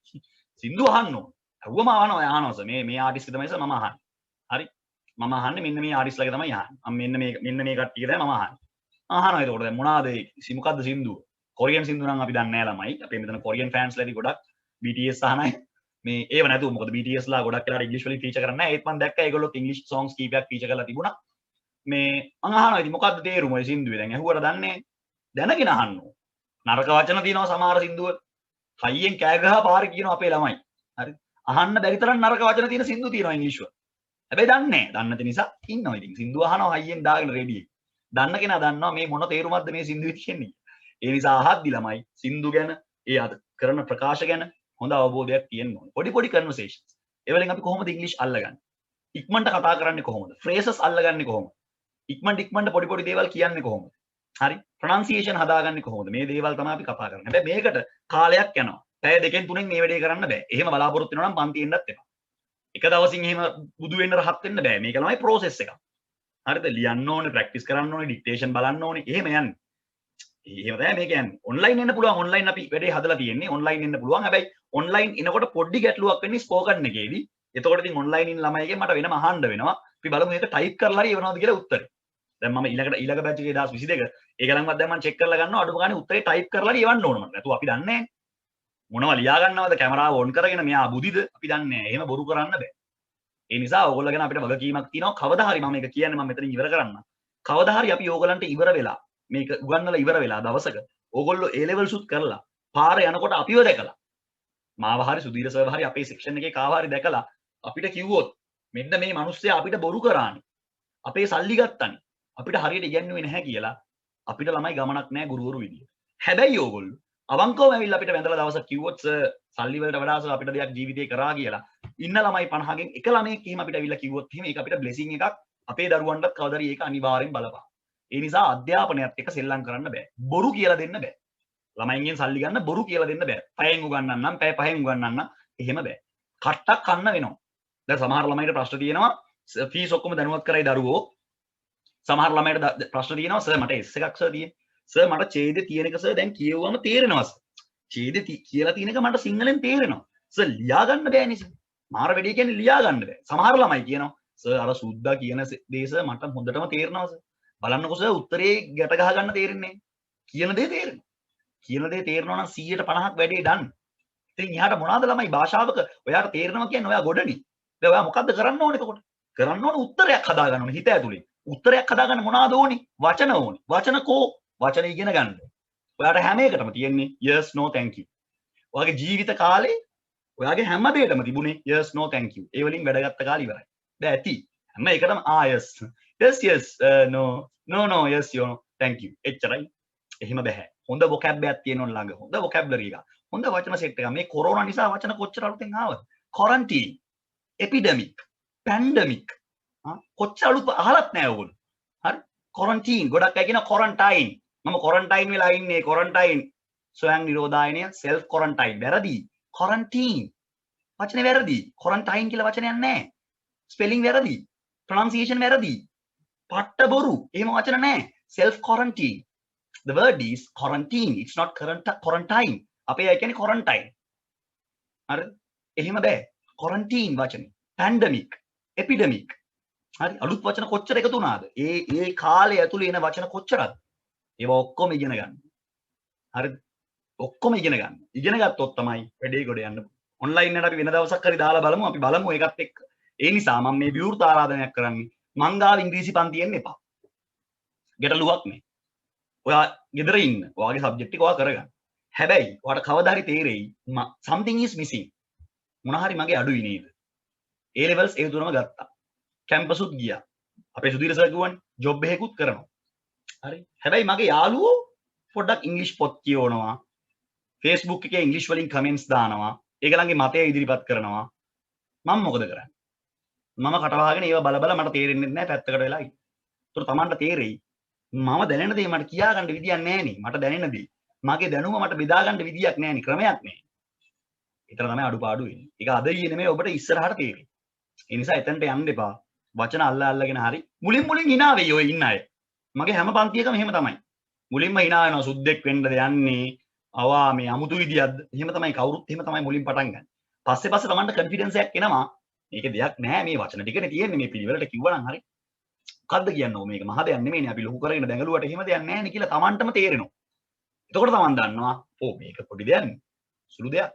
සින්දු අහන්න ඕන. අහුවම අහනවා සර් මේ ආටිස්ට් තමයි සර් මම අහන්නේ. හරි මම අහන්නේ මෙන්න මේ ආටිස්ට්ලාගේ තමයි අහන්නේ. මෙන්න මේ කට්ටිය තමයි මම අහන්නේ. අහනවා ඒකට දැන් මොනවාද මොකද්ද සින්දුව? කොරියන් සින්දු නම් අපි දන්නේ නැහැ ළමයි. අපේ මෙතන කොරියන් ෆෑන්ස්ලා ඉතින් ගොඩක් BTS අහනයි. මේ ඒව නැතුව මොකද BTS ලා ගොඩක් වෙලාට ඉංග්‍රීසි වලින් ෆීචර් කරන්නේ නැහැ. ඒත් මම දැක්කා ඒගොල්ලෝ ඉංග්‍රීසි songs කීපයක් ෆීචර් කරලා තිබුණා. මේ මම අහනවා ඉතින් මොකද්ද තේරුම ඔය සින්දුවේ? දැන් ඇහුවට දන්නේ දැනගෙන අහන්න ඕන. නරක වචන තියෙනවා සමහර සින්දුව. හයියෙන් කෑ ගහලා පාරේ කියනවා අපේ ළමයි. හරි. අහන්න බැරි තරම් නරක වචන තියෙන සින්දු තියෙනවා ඉංග්‍රීසි වල. හැබැයි දන්නේ නැහැ. දන්නේ නැති නිසා ඉන්නවා ඉතින්. සින්දු අහනවා හයියෙන් දාගෙන රෙඩි. දන්න කෙනා දන්නවා මේ මොන තේරුමක්ද මේ සින්දුවේ තියෙන්නේ. ඒ නිසා අහද්දි ළමයි සින්දු ගැන ඒ අද කරන ප්‍රකාශ ගැන හොඳ අවබෝධයක් තියෙන්න ඕනේ. පොඩි කන්වර්සේෂන්ස්. ඒ වලින් අපි කොහොමද ඉංග්‍රීසි අල්ලගන්නේ? ඉක්මනට කතා කරන්නේ කොහොමද? ෆ්‍රේසස් අල්ලගන්නේ කොහොමද? ඉක්මනට පොඩි දේවල් කියන්නේ කොහොමද? හරි. ප්‍රොනන්සියේෂන් හදාගන්නේ කොහොමද? මේ දේවල් තමයි අපි කතා කරන්නේ. හැබැයි මේකට කාලයක් යනවා. පැය දෙකෙන් තුනෙන් මේ වැඩේ කරන්න බෑ. එහෙම බලාපොරොත්තු වෙනවා නම් පන්ති එන්නත් එපා. එක දවසින් එහෙම බුදු වෙන්න රහත් වෙන්න බෑ. මේක ළමයි ප්‍රොසෙස් එකක්. හරිද? ලියන්න ඕනේ, ප්‍රැක්ටිස් කරන්න ඕනේ, ඩික්ටේෂන් බලන්න ඕනේ. එහෙම යන්නේ. එහෙම තමයි මේක යන්නේ. ඔන්ලයින් එන්න පුළුවන්. ඔන්ලයින් අපි වැඩේ හදලා තියෙන්නේ. ඔන්ලයින් එන්න පුළුවන්. හැබැයි ඔන්ලයින් එනකොට පොඩි ගැටලුවක් වෙන්නේ ස්පෝකන් එකේදී. එතකොට ඉතින් ඔන්ලයින් ඉන්න ළමයිගෙන් මට වෙනම අහන්න වෙනවා. අපි බලමු මේක ටයිප් කරලා හරි එවනවද කියලා උත්තරේ. දැන් මම ඊළඟ බැච් එකේ 2022 ඒක ලඟවත් දැන් මම චෙක් කරලා ගන්නවා අඩුම ගානේ උත්තරේ ටයිප් කරලා ලියවන්න ඕන මට. නැතුව අපි දන්නේ නැහැ. මොනවා ලියා ගන්නවද කැමරාව ඔන් කරගෙන මෙයා බුදිද අපි දන්නේ නැහැ. එහෙම බොරු කරන්න බෑ. ඒ නිසා ඕගොල්ලෝ ගැන අපිට වගකීමක් තියෙනවා. කවදා හරි මම මේක කියන්නේ මම මෙතනින් ඉවර කරන්න. කවදා හරි අපි ඕගලන්ට ඉවර වෙලා මේක උගන්වලා ඉවර වෙලා දවසක ඕගොල්ලෝ A levels උත් කරලා පාර යනකොට අපිව දැකලා මාව හරි සුදීර සර්ව හරි අපේ සෙක්ෂන් එකේ කාව හරි දැකලා අපිට කිව්වොත් මෙන්න මේ මිනිස්සයා අපිට බොරු කරානේ. අපේ සල්ලි ගත්තානේ. අපිට හරියට ඉගෙනුවේ නැහැ කියලා අපිට ළමයි ගමනක් නැහැ ගුරුවරු විදියට. හැබැයි ඕගොල්ලෝ අවංකවම ඇවිල්ලා අපිට වැඳලා දවසක් කිව්වොත් සර් සල්ලි වලට වඩා සර් අපිට දෙයක් ජීවිතේ කරා කියලා ඉන්න ළමයි 50ගෙන් එක ළමයෙක් එහෙම අපිට ඇවිල්ලා කිව්වොත් එහෙම ඒක අපිට බ්ලෙසිං එකක්. අපේ දරුවන්ටත් කවදාද ඒක අනිවාර්යෙන් බලපාන. ඒ නිසා අධ්‍යාපනයත් එක්ක සෙල්ලම් කරන්න බෑ. බොරු කියලා දෙන්න බෑ. ළමයින්ගෙන් සල්ලි ගන්න බොරු කියලා දෙන්න බෑ. පැයෙන් උගන්නන්නම් පැය පහෙන් උගන්නන්න එහෙම බෑ. කට්ටක් කන්න වෙනවා. දැන් සමහර ළමයිට ප්‍රශ්න තියෙනවා ෆීස් ඔක්කොම දැනුවත් කරයි දරුවෝ. සමහර ළමයිට ප්‍රශ්න තියෙනවා සර් මට S එකක් සර් තියෙන්නේ. සර් මට ඡේදෙ තියෙන එක සර් දැන් කියවුවම තේරෙනවා සර්. ඡේදෙ කියලා තියෙන එක මට සිංහලෙන් තේරෙනවා. සර් ලියා ගන්න බෑ නේ සර්. මාර වැඩි කියන්නේ ලියා ගන්න බෑ. සමහර ළමයි කියනවා සර් අර සුද්දා කියන දේ සර් මට හොඳටම තේරෙනවා සර්. බලන්නකො සර් උත්තරේ ගැට ගහ ගන්න තේරෙන්නේ නැහැ. කියන දේ තේරෙනවා. කියන දේ තේරෙනවා නම් 100%ක් වැඩේ done. ඉතින් එහාට මොනවාද ළමයි භාෂාවක ඔයාට තේරෙනවා කියන්නේ ඔයා ගොඩනේ. දැන් ඔයා මොකද්ද කරන්න ඕනේ එතකොට? කරන්න ඕනේ උත්තරයක් හදා ගන්න ඕනේ හිත ඇතුලේ. උත්තරයක් හදාගන්න මොනවද ඕනේ? වචන ඕනේ. වචන කෝ? වචන ඉගෙන ගන්න. ඔයාට හැම එකටම තියෙන්නේ yes no thank you. ඔයාගේ ජීවිත කාලේ ඔයාගේ හැම දෙයකටම තිබුණේ yes no thank you. ඒ වලින් වැඩගත්ත කාලේ ඉවරයි. දැන් ඇති. හැම එකටම yes. yes yes no no no yes you thank you. එච්චරයි. එහෙම බෑ. හොඳ vocab එකක් තියෙනවා ළඟ. හොඳ vocabulary එක. හොඳ වචන සෙට් එකක්. මේ කොරෝනා නිසා වචන කොච්චර අලුතෙන් ආවද? quarantine, epidemic, pandemic කොච්චර අලුත් අහලත් නැහැ ඕගොල්ලෝ. හරි? quarantine ගොඩක් අය කියන quarantine. මම quarantine වෙලා ඉන්නේ quarantine. ස්වයං නිරෝධායනය self quarantine. වැරදි. quarantine. වචනේ වැරදි. quarantine කියලා වචනයක් නැහැ. spelling වැරදි. pronunciation වැරදි. පට්ට බොරු. එහෙම වචන නැහැ. self quarantine. The word is quarantine. It's not quarantine. අපේ අය කියන්නේ quarantine. හරි? එහෙම බෑ. quarantine වචනේ. pandemic, epidemic. හරි අලුත් වචන කොච්චර එකතු වුණාද? ඒ කාලේ ඇතුලේ එන වචන කොච්චරද? ඒවා ඔක්කොම ඉගෙන ගන්න. හරිද? ඔක්කොම ඉගෙන ගන්න. ඉගෙන ගත්තොත් තමයි වැඩේ ගොඩ යන්න. ඔන්ලයින් එකට අපි වෙන දවසක් හරි දාලා බලමු. අපි බලමු ඒකත් එක්ක. ඒ නිසා මම මේ විවෘත ආරාධනයක් කරන්නේ මං ගාව ඉංග්‍රීසි පන්ති එන්න එපා. ගැටලුවක් නේ. ඔයා ගෙදර ඉන්න. ඔයාගේ සබ්ජෙක්ට් එක ඔයා කරගන්න. හැබැයි ඔයාට කවදා හරි තේරෙයි something is missing. මොන හරි මගේ අඩුයි නේද? A levels ඒ තුනම ගත්තා. කැම්පසුත් ගියා. අපේ සුදීර සර් කිව්වනේ ජොබ් එකකුත් කරනවා. හරි. හැබැයි මගේ යාළුවෝ පොඩ්ඩක් ඉංග්‍රීසි පොත් කියවනවා. Facebook එකේ ඉංග්‍රීසි වලින් කමෙන්ට්ස් දානවා. ඒගොල්ලන්ගේ මතය ඉදිරිපත් කරනවා. මම මොකද කරන්නේ? මම කටවහගෙන ඒව බල බල මට තේරෙන්නේ නැහැ පැත්තකට වෙලා ඉන්න. ඒතර තමන්ට තේරෙයි මම දැනෙන දේ මට කියා ගන්න විදියක් නැහැ නේ. මට දැනෙන දේ. මගේ දැනුම මට බෙදා ගන්න විදියක් නැහැ නේ. ක්‍රමයක් නැහැ. ඒතර තමයි අඩුපාඩු වෙන්නේ. ඒක අද ඊයේ නෙමෙයි ඔබට ඉස්සරහට තේරෙයි. ඒ නිසා එතනට යන්න එපා. වචන අල්ලගෙන හරි මුලින් hina වෙයි ඔය ඉන්න අය. මගේ හැම පන්තියකම එහෙම තමයි. මුලින්ම hina වෙනවා සුද්දෙක් වෙන්නද යන්නේ. අවා මේ අමුතු විදියක්ද? එහෙම තමයි කවුරුත් එහෙම තමයි මුලින් පටන් ගන්න. පස්සේ තමන්ට කොන්ෆිඩන්ස් එකක් එනවා. මේක දෙයක් නෑ මේ වචන ටිකනේ තියෙන්නේ මේ පිළිවෙලට කිව්වනම් හරි. මොකද්ද කියන්නේ මේක මහ දෙයක් නෙමෙයිනේ අපි ලොකු කරගෙන දැඟලුවට එහෙම දෙයක් නෑනේ කියලා තමන්ටම තේරෙනවා. එතකොට තමන් දන්නවා ඕ මේක පොඩි දෙයක් නේ. සුළු දෙයක්.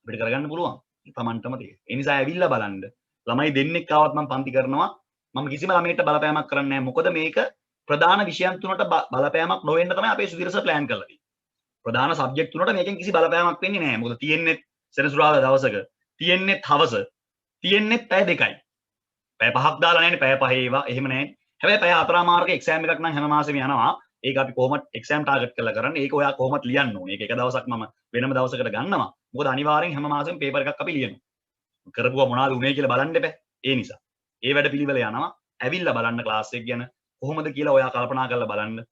අපිට කරගන්න පුළුවන්. තමන්ටම තේරෙනවා. ඒ නිසා ඇවිල්ලා බලන්න. ළමයි දෙන්නෙක් ආවත් මම පන්ති කරනවා. මම කිසිම ළමයෙක්ට බලපෑමක් කරන්නේ නැහැ. මොකද මේක ප්‍රධාන විෂයන් තුනට බලපෑමක් නොවෙන්න තමයි අපේ සුදීරස ප්ලෑන් කරලා තියෙන්නේ. ප්‍රධාන සබ්ජෙක්ට් තුනට මේකෙන් කිසි බලපෑමක් වෙන්නේ නැහැ. මොකද තියෙන්නේ සෙනසුරාදා දවසක, තියෙන්නේ හවස, තියෙන්නේ පැය දෙකයි. පැය පහක් දාලා නැහැනේ පැය පහේ ඒවා. එහෙම නැහැ. හැබැයි පැය හතර මාර්ක එක්සෑම් එකක් නම් හැම මාසෙම යනවා. ඒක අපි කොහොමද එක්සෑම් ටාගට් කරලා කරන්නේ? ඒක ඔයා කොහොමද ලියන්න ඕනේ? ඒක එක දවසක් මම වෙනම දවසකට ගන්නවා. මොකද අනිවාර්යෙන් හැම මාසෙම පේපර් එකක් අපි ලියනවා. කරපුවා මොනවද උනේ කියලා බලන්න එපා. ඒ නිසා ඒ වැඩ පිළිවෙල යනවා. ඇවිල්ලා බලන්න ක්ලාස් එක ගැන කොහොමද කියලා ඔයා කල්පනා කරලා බලන්න.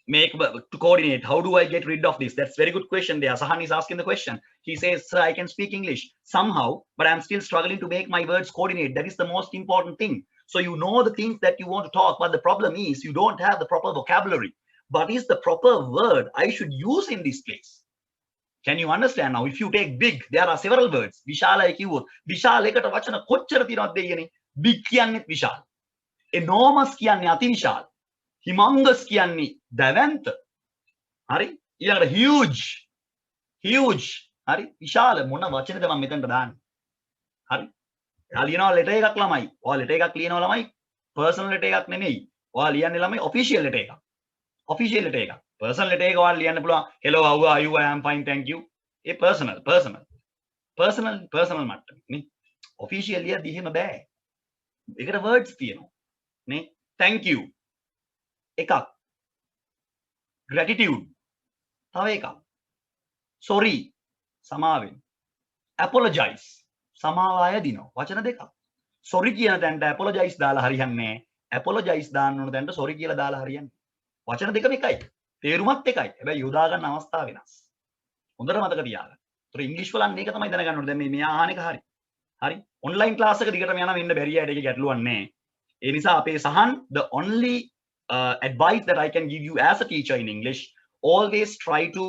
Make to coordinate. How do I get rid of this? That's very good question there. Sahan is asking the question. He says, sir, I can speak English somehow, but I'm still struggling to make my words coordinate. That is the most important thing. So you know the things that you want to talk, but the problem is you don't have the proper vocabulary. What is the proper word I should use in this place? Can you understand now? If you take big, there are several words. Vishal I keyword. Vishal ekata vachana kochchara tiyawadda deyane. Big kiyanne vishal. enormous කියන්නේ අතිවිශාල. humongous කියන්නේ දැවැන්ත. හරි? ඊළඟට huge. huge. හරි? විශාල මොන වචනද මම මෙතනට දාන්නේ? හරි? එයා ලියනවා letter එකක් ළමයි. ඔයා letter එකක් ලියනවා ළමයි personal letter එකක් නෙමෙයි. ඔයා ලියන්නේ ළමයි official letter එකක්. official letter එකක්. personal letter එක ඔයාලා ලියන්න පුළුවන් hello how are you I am fine thank you. A personal මට්ටම නේ. official ලියද්දි එහෙම බෑ. ඒකට words තියෙනවා. නේ? thank you එකක්. gratitude තව එකක්. sorry සමාවෙන්. apologize සමාව අයදිනවා. වචන දෙකක්. sorry කියන තැනට apologize දාලා හරියන්නේ නැහැ. apologize දාන්න ඕන තැනට sorry කියලා දාලා හරියන්නේ. වචන දෙකම එකයි. තේරුමත් එකයි. හැබැයි යොදා ගන්න අවස්ථාව වෙනස්. හොඳට මතක තියාගන්න. ඒතර ඉංග්‍රීසි වලන් මේක තමයි දැනගන්න ඕනේ. දැන් මේ මෙයා අහන එක හරි. හරි? ඔන්ලයින් ක්ලාස් එක දිගටම යනවා වෙන්න බැරි අයට ඒක ගැටලුවක් නැහැ. ඒ නිසා අපේ සහන් the only advice that I can give you as a teacher in English, always try to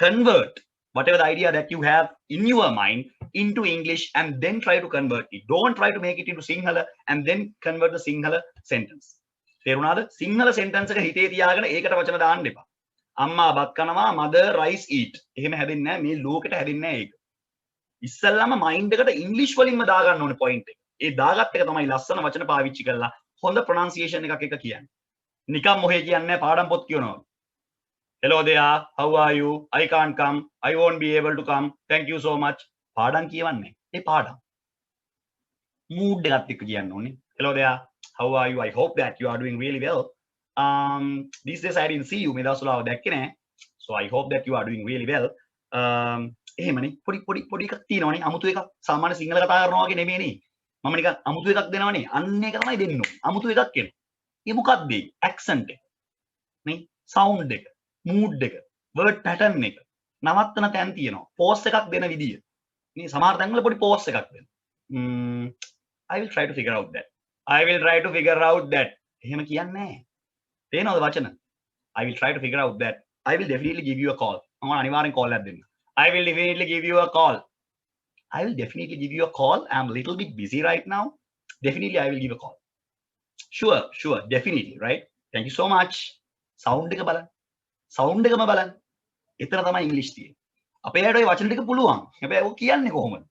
convert whatever the idea that you have in your mind into English and then try to convert it. Don't try to make it into Sinhala and then convert the Sinhala sentence. තේරුණාද? Sinhala sentence එක හිතේ තියාගෙන ඒකට වචන දාන්න එපා. අම්මා බත් කනවා, mother rice eat. එහෙම හැදෙන්නේ නැහැ. මේ ලෝකෙට හැදෙන්නේ නැහැ ඒක. ඉස්සල්ලාම මයින්ඩ් එකට ඉංග්‍රීසි වලින්ම දාගන්න ඕනේ පොයින්ට් එක. ඒ දාගත්ත එක තමයි ලස්සන වචන පාවිච්චි කරලා හොඳ ප්‍රොනන්සියේෂන් එකක් එක කියන්නේ. නිකම් මොහේ කියන්නේ නැහැ පාඩම් පොත් කියනවා. hello there how are you I can't come I won't be able to come thank you so much. පාඩම් කියවන්නේ. ඒ පාඩම්. මූඩ් එකත් එක්ක කියන්න ඕනේ. hello there how are you I hope that you are doing really well. These days I didn't see you. මේ දවස්වල දැක්කේ නැහැ. So I hope that you are doing really well. එහෙමනේ පොඩි එකක් තියෙනවනේ අමුතු එකක් සාමාන්‍ය සිංහල කතා කරනවා වගේ නෙමෙයිනේ මම නිකන් අමුතු එකක් දෙනවනේ අන්න ඒක තමයි දෙන්න ඕනේ අමුතු එකක් කියන. ඒ මොකක්ද ඒ ඇක්සන්ට් එක නේ සවුන්ඩ් එක මූඩ් එක වර්ඩ් පැටර්න් එක නවත්තන තැන් තියෙනවා පෝස් එකක් දෙන විදිය නේ සමහර තැන්වල පොඩි පෝස් එකක් දෙන්න. I will try to figure out that. එහෙම කියන්නේ නැහැ. තේනවද වචන? I will try to figure out that. I will definitely give you a call. මම අනිවාර්යෙන් call එකක් දෙන්න. I will definitely give you a call. I'm a little bit busy right now. Definitely I will give a call. Sure, definitely, right? Thank you so much. Sound එක බලන්න. Sound එකම බලන්න. එතන තමයි ඉංග්‍රීසි තියෙන්නේ. අපේ ඇයට ওই වචන ටික පුළුවන්. හැබැයි ඔක කියන්නේ කොහොමද?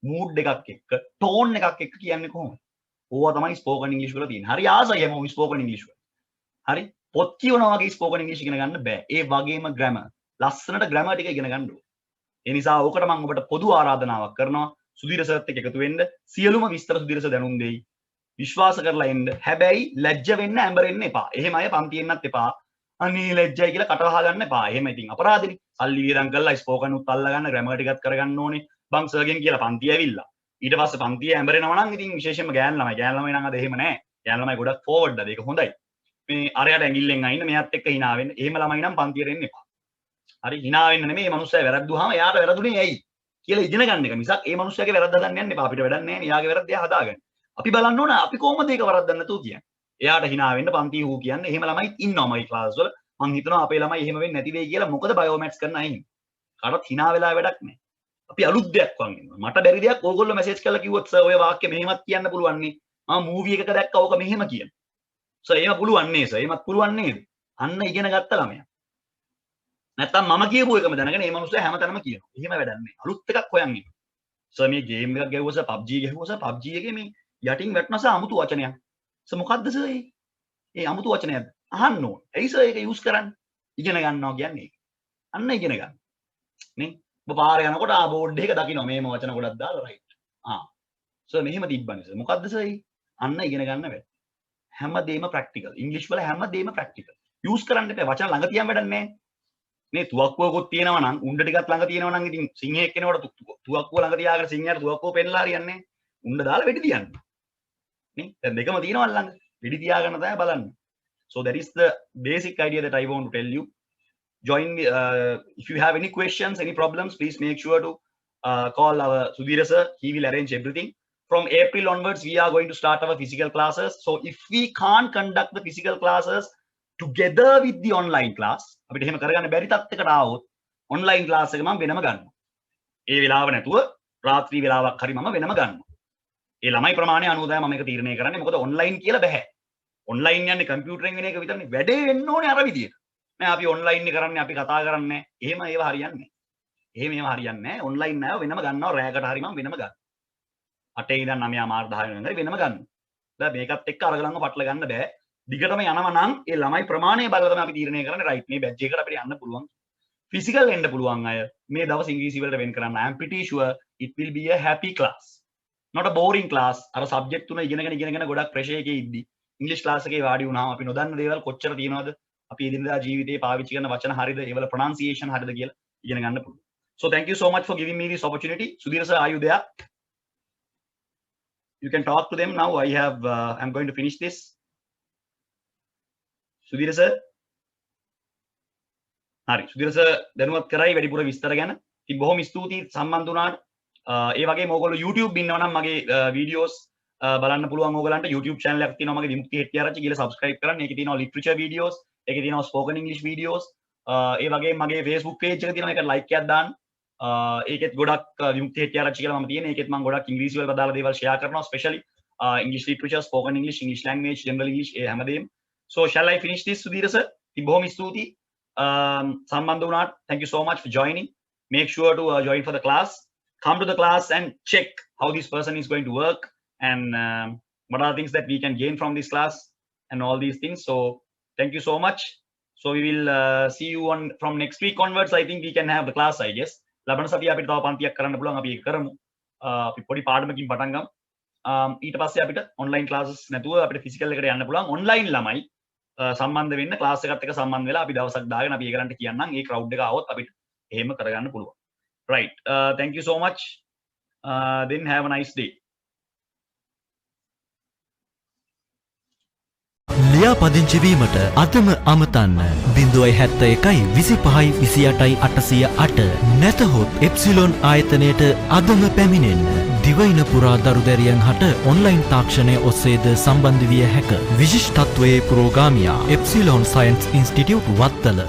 mood එකක් එක්ක, tone එකක් එක්ක කියන්නේ කොහොමද? ඕවා තමයි spoken English වල තියෙන්නේ. හරි ආසයි හැමෝම spoken English වල. හරි? පොත් කියවනවා වගේ spoken English ඉගෙන ගන්න බෑ. ඒ වගේම grammar. ලස්සනට grammar ටික ඉගෙන ගන්න ඕනේ. ඒ නිසා ඕකට මම ඔබට පොදු ආරාධනාවක් කරනවා. සුධීර සර්ත් එක්ක එකතු වෙන්න. සියලුම විස්තර සුධීර සර් දැනුම් දෙයි. විශ්වාස කරලා එන්න. හැබැයි ලැජ්ජ වෙන්න ඇඹරෙන්න එපා. එහෙම අය පන්ති එන්නත් එපා. අනේ ලැජ්ජයි කියලා කට වහ ගන්න එපා. එහෙම ඉතින් අපරාධනේ. සල්ලි වියදම් කරලා ස්පෝකන් උත් අල්ල ගන්න grammar ටිකත් කරගන්න ඕනේ. බං සර්ගෙන් කියලා පන්ති ඇවිල්ලා. ඊට පස්සේ පන්තිය ඇඹරෙනවා නම් ඉතින් විශේෂයෙන්ම ගෑන් ළමයි නම් අද එහෙම නැහැ. ගෑන් ළමයි ගොඩක් ෆෝවර්ඩ් අද ඒක හොඳයි. මේ අරයට ඇඟිල්ලෙන් අයින්න මෙයාත් එක්ක hina වෙන්න. එහෙම ළමයි නම් පන්තියට එන්න එපා. හරි hina වෙන්න නෙමෙයි මේ මනුස්සයා වැරද්දුවාම එයාට වැරදුනේ ඇයි කියලා ඉගෙන ගන්න එක. මිසක් ඒ මනුස්සයාගේ වැරද්ද හදන්න යන්න එපා. අපිට වැඩක් නැහැ නේ. එයාගේ වැරද්ද එයා හදාගන්න. අපි බලන්න ඕන අපි කොහොමද ඒක වරද්දන්න නැතුව කියන්නේ. එයාට hina වෙන්න පන්ති හූ කියන්නේ. එහෙම ළමයි ඉන්නවා මගේ ක්ලාස් වල. මං හිතනවා අපේ ළමයි එහෙම වෙන්නේ නැති වෙයි කියලා. මොකද බයෝමැට්ස් කරන අය ඉන්නේ. කාටවත් hina වෙලා වැඩක් නැහැ. අපි අලුත් දෙයක් වගේ ඉන්නවා. මට බැරි දෙයක් ඕගොල්ලෝ මැසේජ් කරලා කිව්වොත් සර් ඔය වාක්‍ය මෙහෙමත් කියන්න පුළුවන් නේ. මම මූවි එකක දැක්කා ඕක මෙහෙම කියන. සර් එහෙම පුළුවන් නේ සර්. එහෙමත් පුළුවන් නේද? අන්න ඉගෙන ගත්ත ළමයා. නැත්තම් මම කියපු එකම දැනගෙන මේ මිනිස්සු හැමතැනම කියනවා. එහෙම වැඩක් නැහැ. අලුත් එකක් හොයන් ඉන්න. සර් මේ ගේම් එකක් ගැහුවා සර් PUBG ගැහුවා සර් PUBG එකේ මේ යටින් වැටෙනවා සර් අමුතු වචනයක්. සර් මොකද්ද සර් ඒ? ඒ අමුතු වචනයක්ද? අහන්න ඕන. ඇයි සර් ඒක යූස් කරන්නේ? ඉගෙන ගන්නවා කියන්නේ ඒක. අන්න ඉගෙන ගන්න. නේ? ඔබ පාරේ යනකොට බෝඩ් එක දකින්න මේම වචන ගොඩක් දාලා රයිට්. සර් මෙහෙම තිබ්බනේ සර්. මොකද්ද සර් ඒ? අන්න ඉගෙන ගන්න වැඩ. හැමදේම ප්‍රැක්ටිකල්. ඉංග්‍රීසි වල හැමදේම ප්‍රැක්ටිකල්. යූස් කරන්න එපා. වචන ළඟ තියන් වැඩක් නැහැ. නේ තුවක්කුවකුත් තියෙනවා නම් උණ්ඩ ටිකක් ළඟ තියෙනවා නම් ඉතින් සිංහෙක් කෙනෙකුට තුවක්කුව ළඟ තියාගෙන සිංහයාට තුවක්කුව පෙන්නලා හරියන්නේ නැහැ. උණ්ඩ දාලා වෙඩි තියන්න. නේ දැන් දෙකම තියෙනවා ළඟ. වෙඩි තියාගන්න තමයි බලන්න. So that is the basic idea that I want to tell you. Join me if you have any questions, any problems, please make sure to call our Sudhira sir. He will arrange everything. From April onwards, we are going to start our physical classes. So if we can't conduct the physical classes together with the online class, අපිට එහෙම කරගන්න බැරි තත්යකට ආවොත් online class එක මම වෙනම ගන්නවා. ඒ වෙලාව නැතුව රාත්‍රී වෙලාවක් හරි මම වෙනම ගන්නවා. ඒ ළමයි ප්‍රමාණය අනුව තමයි මම මේක තීරණය කරන්නේ. මොකද online කියලා බෑ. ඔන්ලයින් යන්නේ කම්පියුටරෙන් වෙන එක විතරනේ. වැඩේ වෙන්න ඕනේ අර විදියට. නෑ අපි ඔන්ලයින් එක කරන්නේ අපි කතා කරන්නේ. එහෙම ඒවා හරියන්නේ නැහැ. එහෙම හරියන්නේ නැහැ. ඔන්ලයින් නෑ වෙනම ගන්නවා රැයකට හරි මම වෙනම ගන්නවා. 8 ඉඳන් 9 මාර 10 වෙනකන් වෙනම ගන්නවා. දැන් මේකත් එක්ක අරගලන්ව පටල ගන්න බෑ. දිගටම යනවා නම් ඒ ළමයි ප්‍රමාණය බලලා තමයි අපි තීරණය කරන්නේ රයිට් මේ බැච් එකකට අපිට යන්න පුළුවන්. ෆිසිකල් එන්න පුළුවන් අය මේ දවස් ඉංග්‍රීසි වලට වෙන් කරන්න. I am pretty sure it will be a happy class. Not a boring class. අර සබ්ජෙක්ට් තුන ඉගෙනගෙන ගොඩක් ප්‍රෙෂර් එකේ ඉද්දි ඉංග්‍රීසි ක්ලාස් එකේ වාඩි වුණාම අපි නොදන්න දේවල් කොච්චර තියෙනවද? අපි එදිනදා ජීවිතේ පාවිච්චි කරන වචන හරියද? ඒවල ප්‍රොනන්සියේෂන් හරියද කියලා ඉගෙන ගන්න පුළුවන්. So thank you so much for giving me this opportunity. Sudhir sir, are you there? You can talk to them now. I'm going to finish this. Sudhir sir. හරි සුධිර සර් දැනුවත් කරයි වැඩිපුර විස්තර ගැන. ඉතින් බොහොම ස්තුතියි සම්බන්ධ වුණාට. ඒ වගේම ඕගොල්ලෝ YouTube ඉන්නවා නම් මගේ වීඩියෝස් බලන්න පුළුවන් ඕගලන්ට YouTube channel එකක් තියෙනවා මගේ විමුක්ති හෙට්ටිආරච්චි කියලා subscribe කරන්න. ඒකේ තියෙනවා literature videos, ඒකේ තියෙනවා spoken English videos. ඒ වගේම මගේ Facebook page එක තියෙනවා ඒකට like එකක් දාන්න. ඒකෙත් ගොඩක් විමුක්ති හෙට්ටිආරච්චි කියලා මම තියෙන. ඒකෙත් මම ගොඩක් ඉංග්‍රීසි වලට අදාළ දේවල් share කරනවා, especially English literature, spoken English, English language, general English ඒ හැමදේම. So shall I finish this සුධිර sir? ඉතින් බොහොම ස්තුතියි. සම්බන්ධ වුණාට thank you so much for joining. Make sure to join for the class. Come to the class and check how this person is going to work and what are the things that we can gain from this class and all these things. So thank you so much. So we will see you on from next week onwards. I think we can have the class, I guess. ලබන සතිය අපිට තව පන්තියක් කරන්න පුළුවන්. අපි ඒක කරමු. අපි පොඩි පාඩමකින් පටන් ගමු. ඊට පස්සේ අපිට online classes නැතුව අපිට physical එකට යන්න පුළුවන්. online ළමයි සම්බන්ධ වෙන්න ක්ලාස් එකත් එක්ක සම්බන්ධ වෙලා අපි දවසක් දාගෙන අපි ඒකලන්ට කියන්නම් ඒ crowd එක આવොත් අපිට එහෙම කරගන්න පුළුවන්. Right. Thank you so much. Then have a nice day. ලියාපදිංචි වීමට අදම අමතන්න 071 25 28 808 නැතහොත් එප්සිලොන් ආයතනයට අදම පැමිණෙන්න. දිවයින පුරා දරුදැරියන් හට ඔන්ලයින් තාක්ෂණය ඔස්සේද සම්බන්ධ විය හැක. විශිෂ්ටත්වයේ පුරෝගාමියා එප්සිලොන් සයන්ස් ඉන්ස්ටිටියුට් වත්තල.